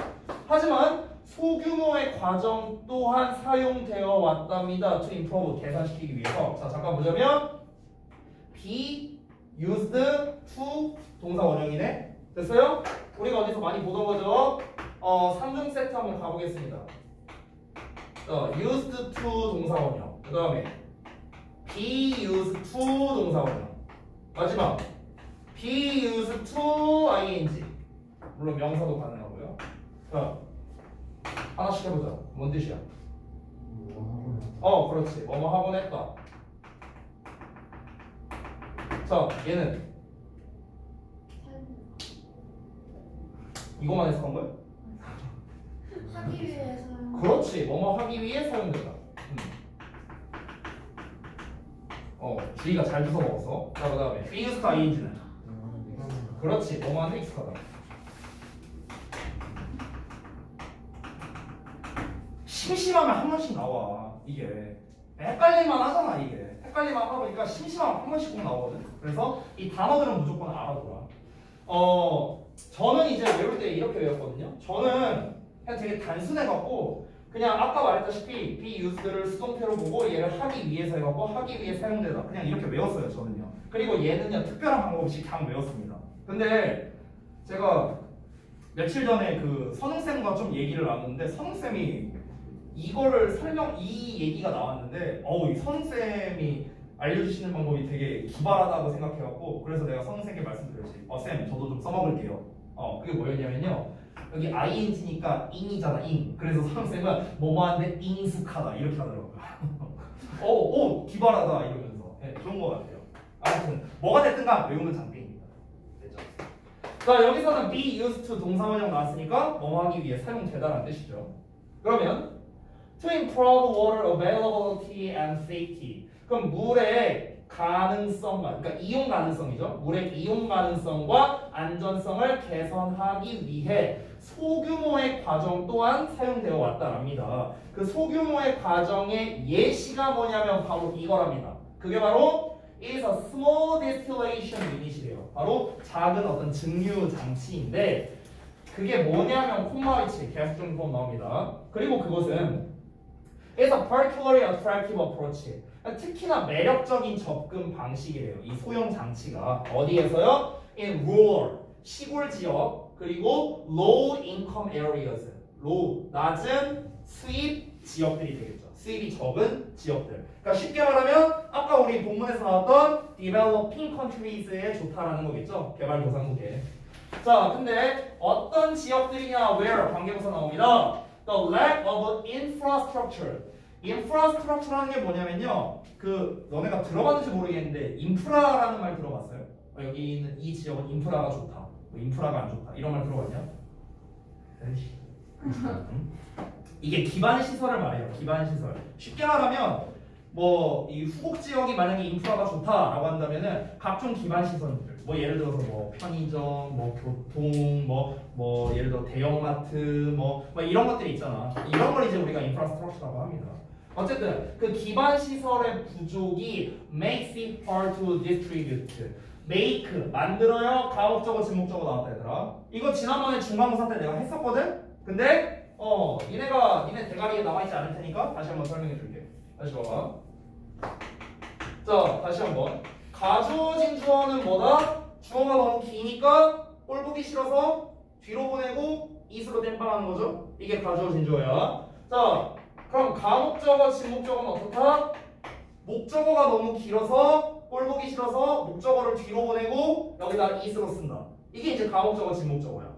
하지만 소규모의 과정 또한 사용되어 왔답니다. To improve, 개선시키기 위해서. 자, 잠깐 보자면 be used to 동사 원형이네. 됐어요? 우리가 어디서 많이 보던 거죠? 3중 세트 한번 가보겠습니다. used to 동사 원형. 그 다음에 be used to 동사 원형. 마지막 be used to ing. 물론 명사도 가능하고요. 자, 하나씩 해보자. 뭔 뜻이야? 그렇지. 뭐뭐 하곤 했다. 자, 얘는 이거만 해석한 거야? 하기 위해서. 그렇지. 뭐뭐 하기 위해 사용된다. 주희가 잘 주워 먹었어. 자, 그 다음에 be used to ing는 그렇지. 뭐뭐 하는데 익숙하다. 심심하면 한 번씩 나와. 이게 헷갈릴만 하잖아. 이게 헷갈릴만 하다 보니까 심심하면 한 번씩 꼭 나오거든. 그래서 이 단어들은 무조건 알아둬라. 저는 이제 외울 때 이렇게 외웠거든요. 저는 그냥 되게 단순해갖고 그냥 아까 말했다시피 be used를 수동태로 보고 얘를 하기 위해서 해갖고 하기 위해 사용되다 그냥 이렇게 외웠어요. 저는요. 그리고 얘는요 특별한 방법 없이 그냥 외웠습니다. 근데 제가 며칠 전에 그 선웅쌤과 좀 얘기를 나눴는데 선웅쌤이 이거를 이 얘기가 나왔는데 이 선생님이 알려주시는 방법이 되게 기발하다고 생각해갖고 그래서 내가 선생님께 말씀드렸지. 쌤 저도 좀 써먹을게요. 그게 뭐였냐면요. 여기 ing니까 ing이잖아. ing. 그래서 선생님은 뭐뭐한데 ing숙하다 이렇게 하더라고요. 기발하다 이러면서. 네, 좋은 것 같아요. 아무튼 뭐가 됐든가 외우는 장땡입니다. 됐죠? 자, 여기서는 be used to 동사 원형 나왔으니까 뭐 하기 위해 사용되다라는 뜻이죠. 그러면 to improve water availability and safety. 그럼 물의 가능성만, 그러니까 이용 가능성이죠. 물의 이용 가능성과 안전성을 개선하기 위해 소규모의 과정 또한 사용되어 왔다랍니다. 그 소규모의 과정의 예시가 뭐냐면 바로 이거랍니다. 그게 바로 is a small distillation unit이래요. 바로 작은 어떤 증류 장치인데 그게 뭐냐면 콤마위치 계속 좀 나옵니다. 그리고 그것은 is a particularly attractive approach. 특히나 매력적인 접근 방식이래요. 이 소형 장치가 어디에서요? In rural, 시골 지역, 그리고 low income areas, low, 낮은 수입 지역들이 되겠죠. 수입이 적은 지역들. 그러니까 쉽게 말하면 아까 우리 본문에서 나왔던 developing countries에 좋다라는 거겠죠. 개발도상국에. 자, 근데 어떤 지역들이냐? Where? 관계부사 나옵니다. The lack of infrastructure. 인프라스트럭처라는 게 뭐냐면요. 너네가 들어봤는지 모르겠는데 인프라라는 말 들어봤어요? 여기 있는 이 지역은 인프라가 좋다. 뭐 인프라가 안 좋다 이런 말 들어봤냐? 에이씨. 응? 이게 기반 시설을 말해요. 기반 시설. 쉽게 말하면 뭐 이 후곡 지역이 만약에 인프라가 좋다라고 한다면은 각종 기반 시설들 뭐 예를 들어서 뭐 편의점, 뭐 교통, 뭐 예를 들어 대형마트 뭐 이런 것들이 있잖아. 이런 걸 이제 우리가 인프라스트럭처라고 합니다. 어쨌든 그 기반 시설의 부족이 makes it hard to distribute. make 만들어요. 가목적어 지목적어 나왔다 얘들아. 이거 지난번에 중간고사 때 내가 했었거든. 근데 니네 대가리에 남아있지 않을 테니까 다시 한번 설명해 줄게. 다시 봐봐. 자, 다시 한번. 가주어진 주어는 뭐다? 주어가 너무 기니까 꼴 보기 싫어서 뒤로 보내고 it으로 땜빵하는 거죠? 이게 가주어진 주어야. 자, 그럼 가목적어, 진목적어는 어떻다? 목적어가 너무 길어서 꼴 보기 싫어서 목적어를 뒤로 보내고 여기다 it으로 쓴다. 이게 이제 가목적어, 진목적어야.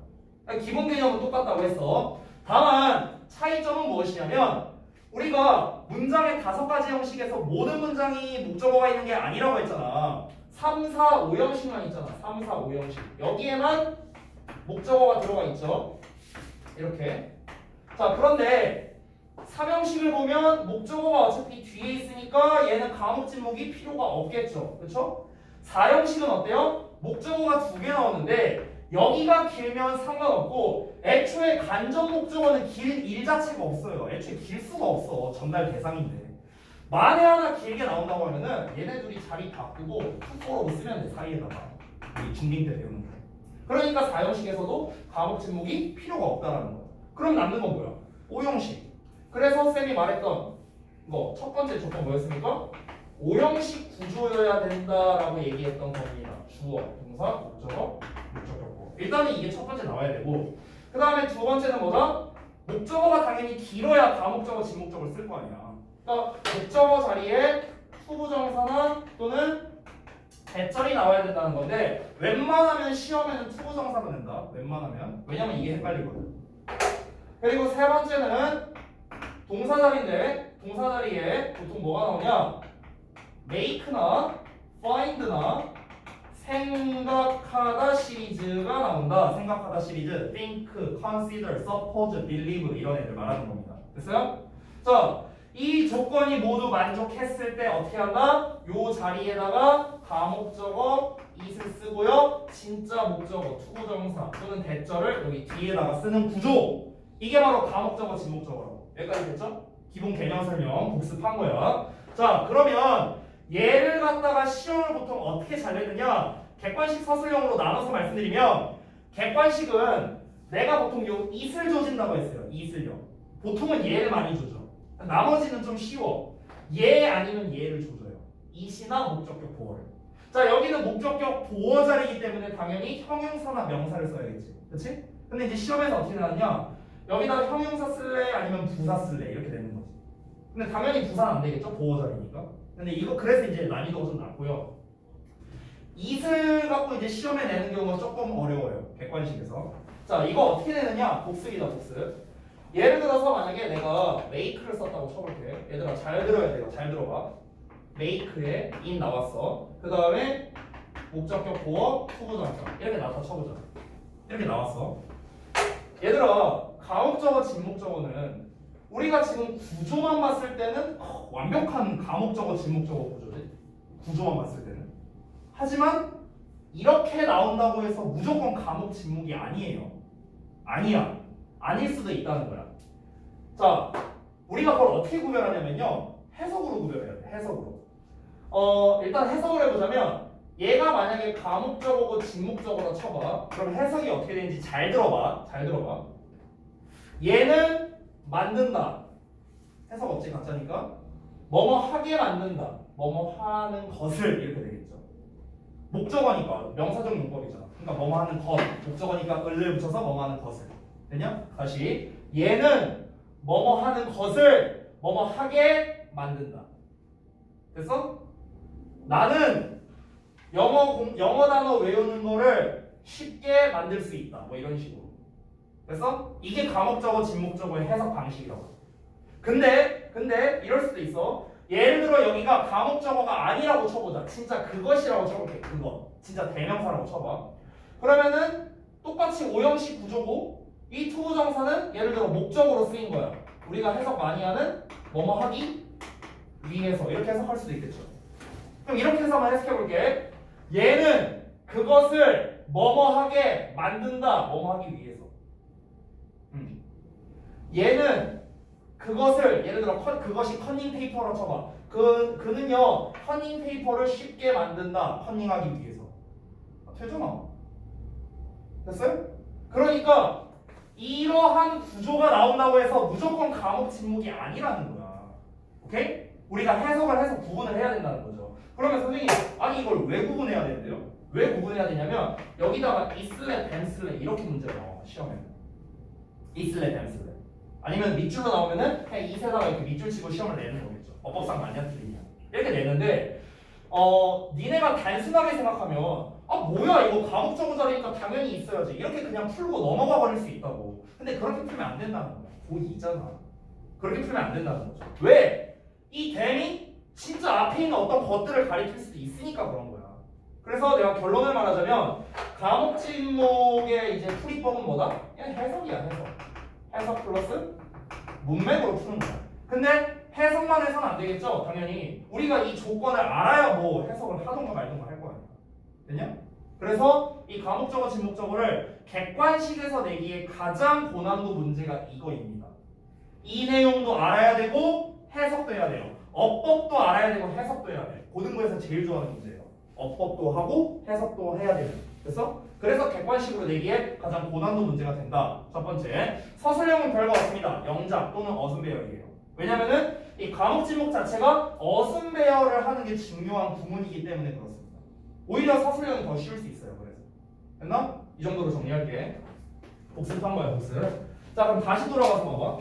기본 개념은 똑같다고 했어. 다만 차이점은 무엇이냐면 우리가 문장의 5가지 형식에서 모든 문장이 목적어가 있는 게 아니라고 했잖아. 3, 4, 5형식만 있잖아. 3, 4, 5형식. 여기에만 목적어가 들어가 있죠. 이렇게. 자, 그런데 3형식을 보면 목적어가 어차피 뒤에 있으니까 얘는 가목 진목이 필요가 없겠죠. 그렇죠? 4형식은 어때요? 목적어가 2개 나오는데 여기가 길면 상관없고 애초에 간접 목적어는 길 일 자체가 없어요. 애초에 길 수가 없어. 전달 대상인데. 만에 하나 길게 나온다고 하면은 얘네 둘이 자리 바꾸고 투포로 쓰면 돼. 사이에다가. 우리 중딩 때 배우는 거. 그러니까 4형식에서도 가목 진목이 필요가 없다라는 거야. 그럼 남는 건 뭐야? 5형식. 그래서 쌤이 말했던 거 첫 번째 조건 뭐였습니까? 5형식 구조여야 된다라고 얘기했던 겁니다. 주어, 동사, 목적어, 목적격보. 일단은 이게 첫 번째 나와야 되고 그 다음에 두 번째는 뭐다? 목적어가 당연히 길어야 가목적어, 진목적어를 쓸 거 아니야. 그러니까 목적어 자리에 투부정사나 또는 대절이 나와야 된다는 건데 웬만하면 시험에는 투부정사가 된다. 웬만하면. 왜냐면 이게 헷갈리거든. 그리고 세 번째는 동사 자리인데 동사 자리에 보통 뭐가 나오냐? make나 find나 생각하다 시리즈가 나온다. 생각하다 시리즈, think, consider, suppose, believe 이런 애들 말하는 겁니다. 됐어요? 자, 이 조건이 모두 만족했을 때 어떻게 한다? 요 자리에다가 가목적어 it을 쓰고요. 진짜 목적어, 투부정사 또는 대절을 여기 뒤에다가 쓰는 구조. 이게 바로 가목적어, 진목적어라고. 여기까지 됐죠? 기본 개념 설명 복습한 거야. 자, 그러면 얘를 갖다가 시험을 보통 어떻게 잘 내느냐? 객관식 서술형으로 나눠서 말씀드리면 객관식은 내가 보통 요 it을 조진다고 했어요. it을요. 보통은 얘를 많이 조져. 나머지는 좀 쉬워. 얘 아니면 얘를 조져요. it이나 목적격 보어를. 자, 여기는 목적격 보어 자리이기 때문에 당연히 형용사나 명사를 써야겠지. 그렇지? 근데 이제 시험에서 어떻게 나왔냐? 여기다 형용사 쓸래 아니면 부사 쓸래 이렇게 되는 거지. 근데 당연히 부사는 안 되겠죠? 보어 자리니까. 근데 이거 그래서 이제 난이도가 좀 낮고요. it을 갖고 이제 시험에 내는 경우가 조금 어려워요. 객관식에서. 자, 이거 어떻게 내느냐? 복습이다, 복습. 예를 들어서 만약에 내가 make를 썼다고 쳐볼게. 얘들아 잘 들어야 돼요. 잘 들어봐. make에 in 나왔어. 그 다음에 목적격 보어 투부정사 이렇게 나타 쳐보자. 이렇게 나왔어. 얘들아 가목적어, 진목적어는 우리가 지금 구조만 봤을 때는 완벽한 가목적어, 진목적어 구조지. 구조만 봤을 때는. 하지만 이렇게 나온다고 해서 무조건 가목, 진목이 아니에요. 아니야. 아닐 수도 있다는 거야. 자, 우리가 그걸 어떻게 구별하냐면요. 해석으로 구별해야 돼. 해석으로. 일단 해석을 해보자면 얘가 만약에 가목적어고 진목적어라 쳐봐. 그럼 해석이 어떻게 되는지 잘 들어봐. 잘 들어봐. 얘는 만든다. 해석 없지 가짜니까. 뭐뭐 하게 만든다. 뭐뭐 하는 것을 이렇게 되겠죠. 목적어니까 명사적 용법이잖아. 그러니까 뭐뭐 하는 것. 목적어니까 을을 붙여서 뭐뭐 하는 것을. 되냐? 다시. 얘는 뭐뭐 하는 것을 뭐뭐 하게 만든다. 됐어? 나는 영어 단어 외우는 거를 쉽게 만들 수 있다. 뭐 이런 식으로. 됐어? 이게 가목적어, 진목적어의 해석 방식이라고. 근데 이럴 수도 있어. 예를 들어 여기가 가목적어가 아니라고 쳐보자. 진짜 그것이라고 쳐볼게. 그거. 진짜 대명사라고 쳐봐. 그러면은 똑같이 오형식 구조고 이 투부정사는 예를 들어 목적으로 쓰인 거야. 우리가 해석 많이 하는 뭐뭐 하기 위해서 이렇게 해석할 수도 있겠죠. 그럼 이렇게 해서 한번 해석해 볼게. 얘는 그것을 뭐뭐 하게 만든다. 뭐뭐 하기 위해서. 얘는 그것을 예를 들어 그것이 커닝 페이퍼로 쳐봐. 그는요 커닝 페이퍼를 쉽게 만든다. 커닝하기 위해서. 되잖아. 됐어요? 그러니까 이러한 구조가 나온다고 해서 무조건 과목 진목이 아니라는 거야. 오케이? 우리가 해석을 해서 구분을 해야 된다는 거죠. 그러면 선생님 아니 이걸 왜 구분해야 되는데요? 왜 구분해야 되냐면 여기다가 이슬레 댐슬레 이렇게 문제가 나와 시험에. 이슬레 댐슬레 아니면 밑줄로 나오면은 그냥 이세다가 이렇게 밑줄 치고 시험을 내는 거겠죠. 어법상 맞냐 틀리냐 이렇게 내는데 니네가 단순하게 생각하면 아 뭐야 이거 과목적으로 자리니까 당연히 있어야지 이렇게 그냥 풀고 넘어가 버릴 수 있다고. 근데 그렇게 풀면 안 된다는 거야. 고2잖아. 그렇게 풀면 안 된다는 거죠. 왜? 이 댐이 진짜 앞에 있는 어떤 것들을 가리킬 수도 있으니까 그런 거야. 그래서 내가 결론을 말하자면 과목 진목의 이제 풀이법은 뭐다? 그냥 해석이야. 해석 플러스 문맥으로 푸는 거야. 근데 해석만 해서는 안 되겠죠. 당연히 우리가 이 조건을 알아야 뭐 해석을 하던가 말던가 할 거 아니야. 됐냐? 그래서 이 과목적어 진목적어를 객관식에서 내기에 가장 고난도 문제가 이거입니다. 이 내용도 알아야 되고 해석도 해야 돼요. 어법도 알아야 되고 해석도 해야 돼. 고등부에서 제일 좋아하는 문제예요. 어법도 하고 해석도 해야 돼요. 됐어? 그래서 객관식으로 내기에 가장 고난도 문제가 된다. 첫 번째, 서술형은 별거 없습니다. 영작 또는 어순 배열이에요. 왜냐면은 이 과목 진목 자체가 어순 배열을 하는 게 중요한 구문이기 때문에 그렇습니다. 오히려 서술형이 더 쉬울 수 있어요. 그래서 됐나? 이 정도로 정리할게. 복습한 거야, 복습. 자, 그럼 다시 돌아가서 봐봐.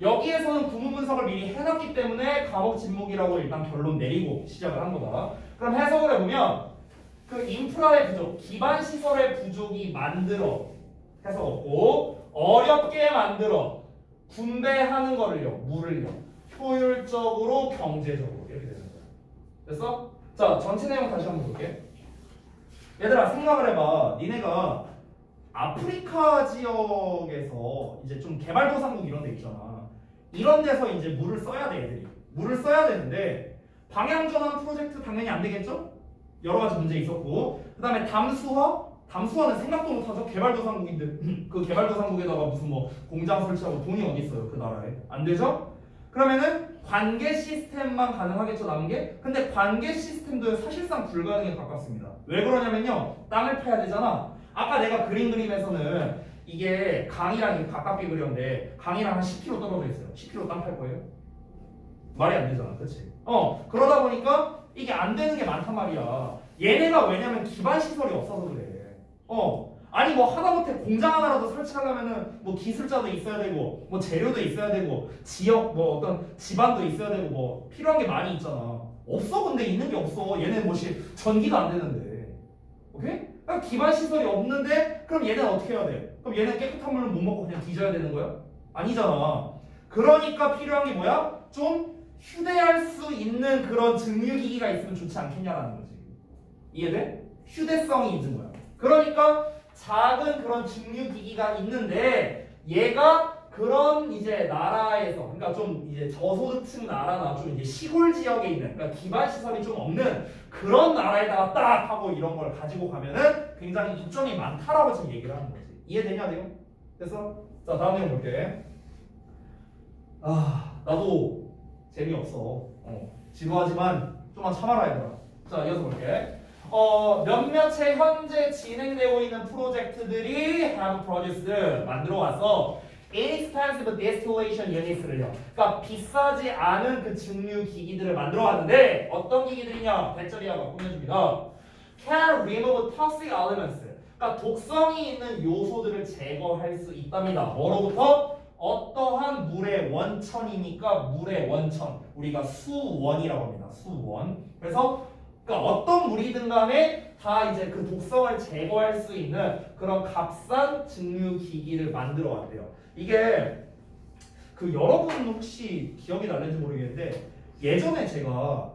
여기에서는 구문 분석을 미리 해놨기 때문에 과목 진목이라고 일단 결론 내리고 시작을 한 거다. 그럼 해석을 해보면 그 인프라의 부족, 기반 시설의 부족이 만들어 해석 없고 어렵게 만들어 분배하는 거를요, 물을요, 효율적으로 경제적으로 이렇게 되는 거야. 됐어? 자, 전체 내용 다시 한번 볼게. 얘들아 생각을 해봐. 니네가 아프리카 지역에서 이제 좀 개발도상국 이런 데 있잖아. 이런 데서 이제 물을 써야 돼, 애들이. 물을 써야 되는데 방향전환 프로젝트 당연히 안 되겠죠? 여러 가지 문제 있었고. 그 다음에 담수화는 생각도 못하죠. 개발도상국인데 그 개발도상국에다가 무슨 뭐 공장 설치하고 돈이 어디 있어요, 그 나라에. 안 되죠? 그러면은 관계 시스템만 가능하겠죠, 남은 게. 근데 관계 시스템도 사실상 불가능에 가깝습니다. 왜 그러냐면요, 땅을 파야 되잖아. 아까 내가 그린 그림에서는 이게 강이랑 이렇게 가깝게 그렸는데 강이랑 한 10km 떨어져 있어요. 10km 땅 팔 거예요? 말이 안 되잖아, 그치? 그러다 보니까 이게 안 되는 게 많단 말이야. 얘네가 왜냐면 기반 시설이 없어서 그래. 아니 뭐 하다못해 공장 하나라도 설치하려면은 뭐 기술자도 있어야 되고 뭐 재료도 있어야 되고 지역 뭐 어떤 집안도 있어야 되고 뭐 필요한 게 많이 있잖아. 없어. 근데 있는 게 없어. 얘네 뭐시 전기도 안 되는데. 오케이? 그러니까 기반 시설이 없는데 그럼 얘는 어떻게 해야 돼? 그럼 얘는 깨끗한 물을 못 먹고 그냥 뒤져야 되는 거야? 아니잖아. 그러니까 필요한 게 뭐야? 좀 휴대할 수 있는 그런 증류기기가 있으면 좋지 않겠냐라는 거지. 이해돼? 휴대성이 있는 거야. 그러니까 작은 그런 증류기기가 있는데 얘가 그런 이제 나라에서, 그러니까 좀 이제 저소득층 나라나 좀 이제 시골 지역에 있는, 그러니까 기반 시설이 좀 없는 그런 나라에다가 딱 하고 이런 걸 가지고 가면은 굉장히 이점이 많다라고 지금 얘기를 하는 거지. 이해되냐, 내용? 됐어? 자, 다음 내용 볼게. 나도 재미없어. 지루하지만 좀만 참아라 얘들아. 자, 이어서 볼게. 몇몇의 현재 진행되고 있는 프로젝트들이 have produced 만들어 와서 inexpensive distillation units를요. 그러니까 비싸지 않은 그 증류 기기들을 만들어 왔는데 어떤 기기들이냐? 배터리하고 꾸며줍니다. Can remove toxic elements. 그러니까 독성이 있는 요소들을 제거할 수 있답니다. 뭐로부터? 어떠한 물의 원천이니까 물의 원천. 우리가 수원이라고 합니다. 수원. 그래서 그러니까 어떤 물이든 간에 다 이제 그 독성을 제거할 수 있는 그런 값싼 증류 기기를 만들어 왔대요. 이게 그 여러분 혹시 기억이 날는지 모르겠는데 예전에 제가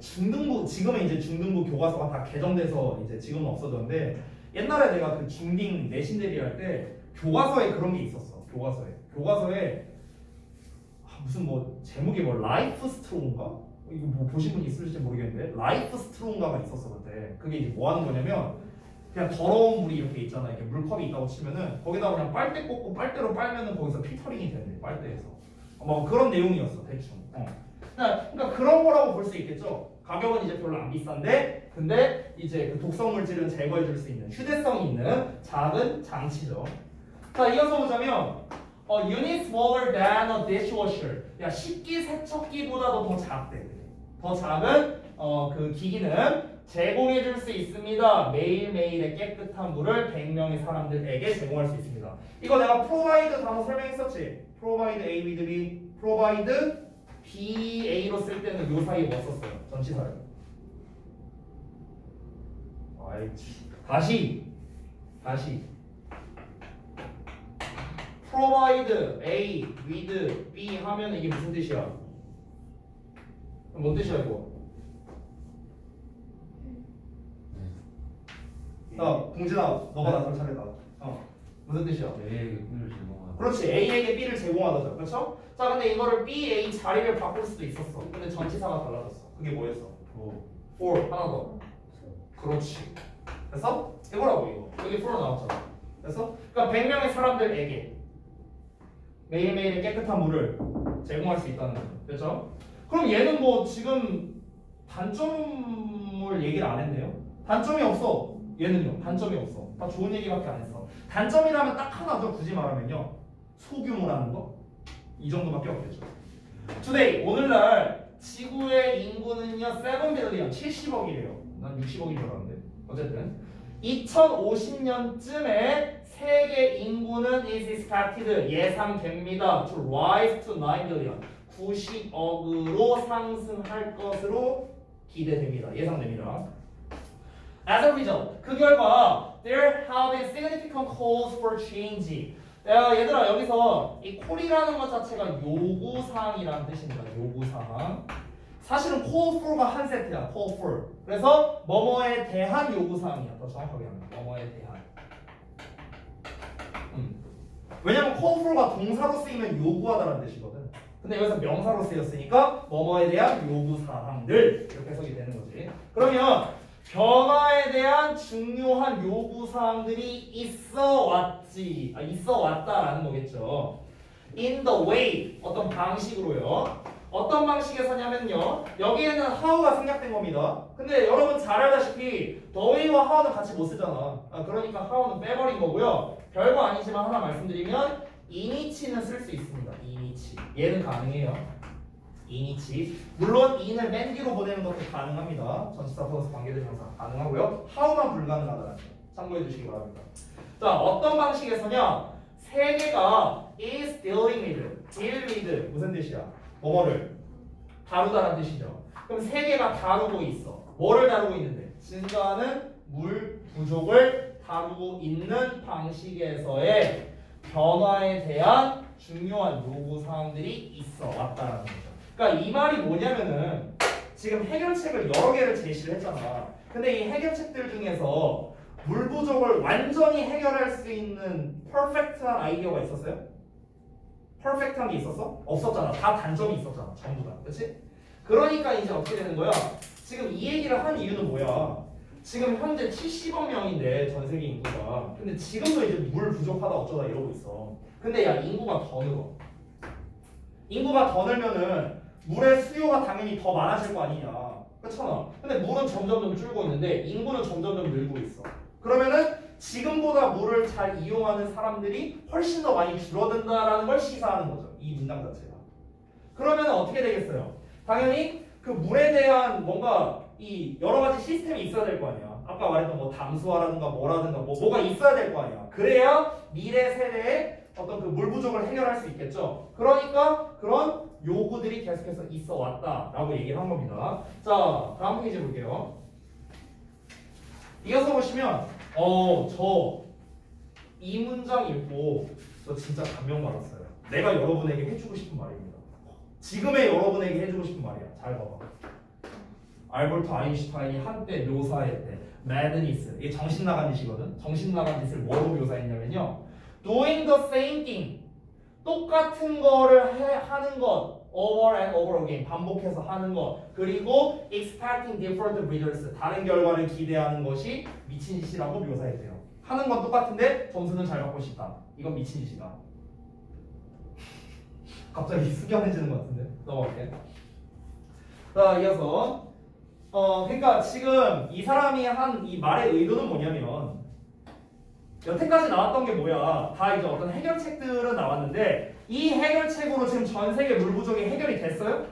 중등부, 지금은 이제 중등부 교과서가 다 개정돼서 이제 지금은 없어졌는데 옛날에 내가 그 중딩 내신 대비 할 때 교과서에 그런 게 있었어. 교과서에 무슨 뭐 제목이 뭐 라이프 스트롱가? 이거 뭐 보신 분 있을지 모르겠는데 라이프 스트롱가가 있었어 그때. 그게 이제 뭐 하는 거냐면 그냥 더러운 물이 이렇게 있잖아. 이렇게 물컵이 있다고 치면은 거기다가 그냥 빨대 꽂고 빨대로 빨면은 거기서 피터링이 된대. 빨대에서. 뭐 그런 내용이었어 대충. 그러니까 그런 거라고 볼 수 있겠죠. 가격은 이제 별로 안 비싼데 근데 이제 그 독성 물질은 제거해 줄 수 있는 휴대성이 있는 작은 장치죠. 자, 이어서 보자면 unit smaller than a dishwasher. 야, 식기 세척기보다도 더 작대. 더 작은 그 기기는 제공해 줄 수 있습니다. 매일매일의 깨끗한 물을 100명의 사람들에게 제공할 수 있습니다. 이거 내가 provide 단어 설명했었지. provide A with B, provide B, A로 쓸 때는 요 사이에 뭐 썼어요? 전치사를. 다시 provide A with B 하면 이게 무슨 뜻이야? 뭔 뜻이야 이거? 봉진아, 너가 나설 차례다. 무슨 뜻이야? A에게 B를 제공하다. 그렇지, A에게 B를 제공하다죠. 그렇죠? 자, 근데 이거를 B, A 자리를 바꿀 수도 있었어. 근데 전치사가 달라졌어. 그게 뭐였어? for 하나 더. 그렇지. 됐어? 이거라고 이거. 여기 for 나왔잖아. 됐어? 그러니까 100명의 사람들에게 매일매일 깨끗한 물을 제공할 수 있다는 거죠. 됐죠? 그럼 얘는 뭐 지금 단점을 얘기를 안 했네요. 단점이 없어. 얘는요. 단점이 없어. 다 좋은 얘기밖에 안 했어. 단점이라면 딱 하나죠. 굳이 말하면요. 소규모라는 거. 이 정도밖에 없겠죠. Today, 오늘날 지구의 인구는요 7 빌리언, 70억이래요. 난 60억인 줄 알았는데. 어쨌든 2050년쯤에 세계 인구는 is expected 예상됩니다. to rise to 9 billion 90억으로 상승할 것으로 기대됩니다. 예상됩니다. As a result, 그 결과 there have been significant calls for change. 얘들아 여기서 이 콜이라는 것 자체가 요구사항이라는 뜻입니다. 요구사항. 사실은 call for가 한 세트야. call for. 그래서 뭐뭐에 대한 요구사항이야. 더 정확하게 하면 뭐뭐에 대한. 왜냐면 call for가 동사로 쓰이면 요구하다라는 뜻이거든. 근데 여기서 명사로 쓰였으니까 뭐뭐에 대한 요구사항들 이렇게 해석이 되는 거지. 그러면 변화에 대한 중요한 요구사항들이 있어 왔다라는 거겠죠. In the way, 어떤 방식으로요. 어떤 방식에서냐면요. 여기에는 how가 생략된 겁니다. 근데 여러분 잘 알다시피 the way와 how는 같이 못 쓰잖아. 그러니까 how는 빼버린 거고요. 별거 아니지만 하나 말씀드리면 in이치는 쓸 수 있습니다. in이치. 얘는 가능해요. in이치. 물론 in을 맨 뒤로 보내는 것도 가능합니다. 전치사 플러스 관계대명사 가능하고요. how만 불가능하다는 거 참고해 주시기 바랍니다. 자, 어떤 방식에서냐? 세 개가 is dealing with, deal with 무슨 뜻이야? 뭐를 다루다라는 뜻이죠. 그럼 세 개가 다루고 있어. 뭐를 다루고 있는데? 증가하는 물 부족을 다루고 있는 방식에서의 변화에 대한 중요한 요구사항들이 있어 왔다라는 거죠. 그러니까 이 말이 뭐냐면은 지금 해결책을 여러 개를 제시를 했잖아. 근데 이 해결책들 중에서 물 부족을 완전히 해결할 수 있는 퍼펙트한 아이디어가 있었어요? 퍼펙트한 게 있었어? 없었잖아. 다 단점이 있었잖아. 전부 다. 그렇지? 그러니까 이제 어떻게 되는 거야? 지금 이 얘기를 한 이유는 뭐야? 지금 현재 70억 명인데 전 세계 인구가. 근데 지금도 이제 물 부족하다 어쩌다 이러고 있어. 근데 야 인구가 더 늘어. 인구가 더 늘면은 물의 수요가 당연히 더 많아질 거 아니냐. 그렇잖아. 근데 물은 점점 줄고 있는데 인구는 점점 늘고 있어. 그러면은 지금보다 물을 잘 이용하는 사람들이 훨씬 더 많이 줄어든다라는 걸 시사하는 거죠. 이 문장 자체가. 그러면 어떻게 되겠어요? 당연히 그 물에 대한 뭔가 이 여러 가지 시스템이 있어야 될 거 아니야. 아까 말했던 뭐 담수화라든가 뭐라든가 뭐가 있어야 될 거 아니야. 그래야 미래 세대의 어떤 그 물 부족을 해결할 수 있겠죠. 그러니까 그런 요구들이 계속해서 있어 왔다라고 얘기를 한 겁니다. 자, 다음 페이지 볼게요. 이어서 보시면 저 이 문장 읽고 저 진짜 감명받았어요. 내가 여러분에게 해주고 싶은 말입니다. 지금의 여러분에게 해주고 싶은 말이야. 잘 봐봐. 알버트 아인슈타인이 한때 묘사했대. madness. 이게 정신 나간 짓이거든. 정신 나간 짓을 뭐로 묘사했냐면요. doing the same thing. 똑같은 거를 하는 것. over and over again. 반복해서 하는 것. 그리고 expecting different results. 다른 결과를 기대하는 것이 미친 짓이라고 묘사했대요. 하는 건 똑같은데 점수는 잘 받고 싶다. 이건 미친 짓이다. 갑자기 숙연해지는 것 같은데. 넘어갈게. 자, 이어서 그러니까 지금 이 사람이 한 이 말의 의도는 뭐냐면 여태까지 나왔던 게 뭐야? 다 이제 어떤 해결책들은 나왔는데 이 해결책으로 지금 전 세계 물 부족이 해결이 됐어요?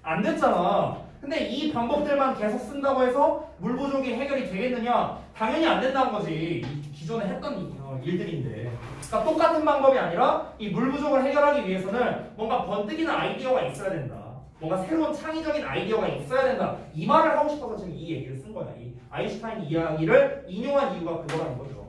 안 됐잖아. 근데 이 방법들만 계속 쓴다고 해서 물 부족이 해결이 되겠느냐? 당연히 안 된다는 거지. 이 기존에 했던 일들인데. 그러니까 똑같은 방법이 아니라 이 물 부족을 해결하기 위해서는 뭔가 번뜩이는 아이디어가 있어야 된다. 뭔가 새로운 창의적인 아이디어가 있어야 된다. 이 말을 하고 싶어서 지금 이 얘기를 쓴 거야. 이 아인슈타인 이야기를 인용한 이유가 그거라는 거죠.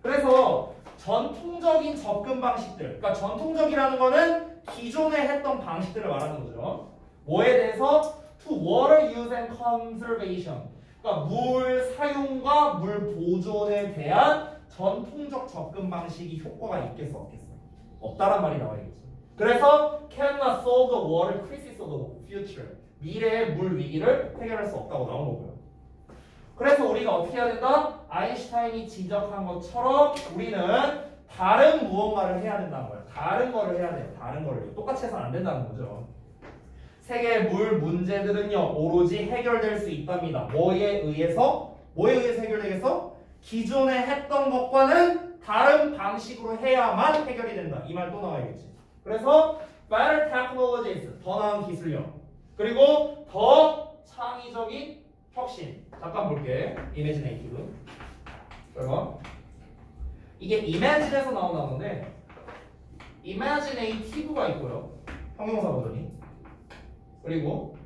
그래서 전통적인 접근 방식들, 그러니까 전통적이라는 거는 기존에 했던 방식들을 말하는 거죠. 뭐에 대해서? To water use and conservation. 그러니까 물 사용과 물 보존에 대한 전통적 접근 방식이 효과가 있겠어, 없겠어? 없다란 말이 나와야겠죠. 그래서 cannot solve the water crisis of the future. 미래의 물 위기를 해결할 수 없다고 나온 거고요. 그래서 우리가 어떻게 해야 된다? 아인슈타인이 지적한 것처럼 우리는 다른 무언가를 해야 된다는 거예요. 다른 거를 해야 돼요. 다른 거를. 똑같이 해서는 안 된다는 거죠. 세계의 물 문제들은요, 오로지 해결될 수 있답니다. 뭐에 의해서 해결되겠어? 기존에 했던 것과는 다른 방식으로 해야만 해결이 된다. 이 말 또 나와야겠지. 그래서 better technologies, 더 나은 기술력, 그리고 더 창의적인 혁신. 잠깐 볼게. imaginative. 그래서 이게 imagine에서 나온 단어인데 imaginative가 있고요. 형용사 버전이. 그리고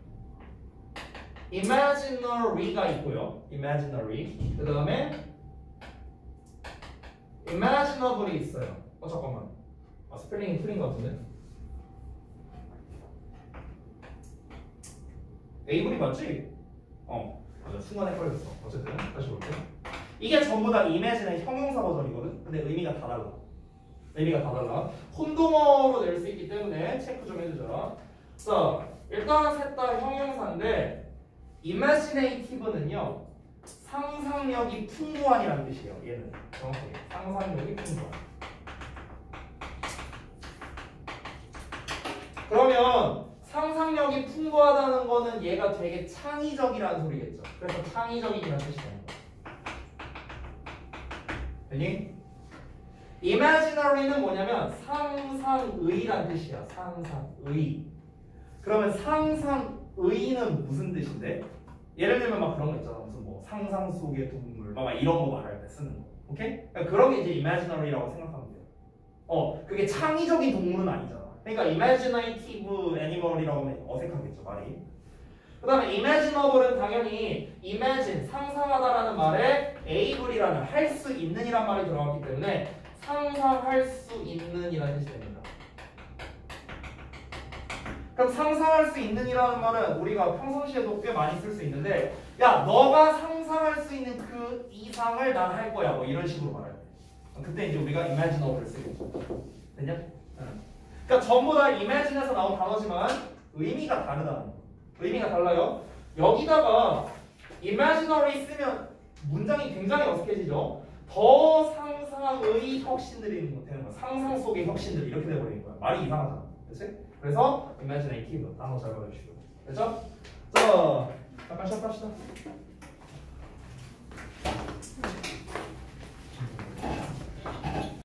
imaginary가 있고요. imaginary. 그 다음에 imaginable이 있어요. 잠깐만. 스펠링이 틀린 것 같은데. 에이블이 맞지? 맞아. 순간 헷갈렸어. 어쨌든 다시 볼게. 이게 전부 다 imagine의 형용사 버전이거든. 근데 의미가 다 달라. 의미가 다 달라. 혼동어로 낼 수 있기 때문에 체크 좀 해주자. 자, 일단 셋 다 형용사인데 imaginative는요 상상력이 풍부한이라는 뜻이에요. 얘는 정확하게 상상력이 풍부한. 그러면 상상력이 풍부하다는 거는 얘가 되게 창의적이라는 소리겠죠. 그래서 창의적이라는 뜻이 되는 거야. 됐니? imaginary는 뭐냐면 상상의라는 뜻이야. 상상의. 그러면 상상의는 무슨 뜻인데? 예를 들면 막 그런 거 있잖아. 무슨 뭐 상상 속의 동물 막 이런 거 말할 때 쓰는 거. 오케이? 그러니까 그런 게 이제 imaginary라고 생각하면 돼요. 그게 창의적인 동물은 아니잖아. 그러니까 imaginative animal이라고 하면 어색하겠죠, 말이. 그 다음에 imaginable은 당연히 imagine, 상상하다라는 말에 able이라는 할 수 있는이란 말이 들어갔기 때문에 상상할 수 있는이라는 뜻이 됩니다. 그럼 상상할 수 있는이라는 말은 우리가 평상시에도 꽤 많이 쓸 수 있는데 야, 너가 상상할 수 있는 그 이상을 난 할 거야. 뭐 이런 식으로 말할 때. 그때 이제 우리가 imaginable를 쓰겠죠. 됐냐? 그러니까 전부 다 imagine에서 나온 단어지만 의미가 다르다는 거. 의미가 달라요. 여기다가 imaginary 쓰면 문장이 굉장히 어색해지죠. 더 상상의 혁신들이 되는 거야. 상상 속의 혁신들 이렇게 돼버리는 거야. 말이 이상하잖아. 그렇지? 그래서 imaginative 단어 잘 받아주시고. 됐죠? 자, 잠깐 시작합시다.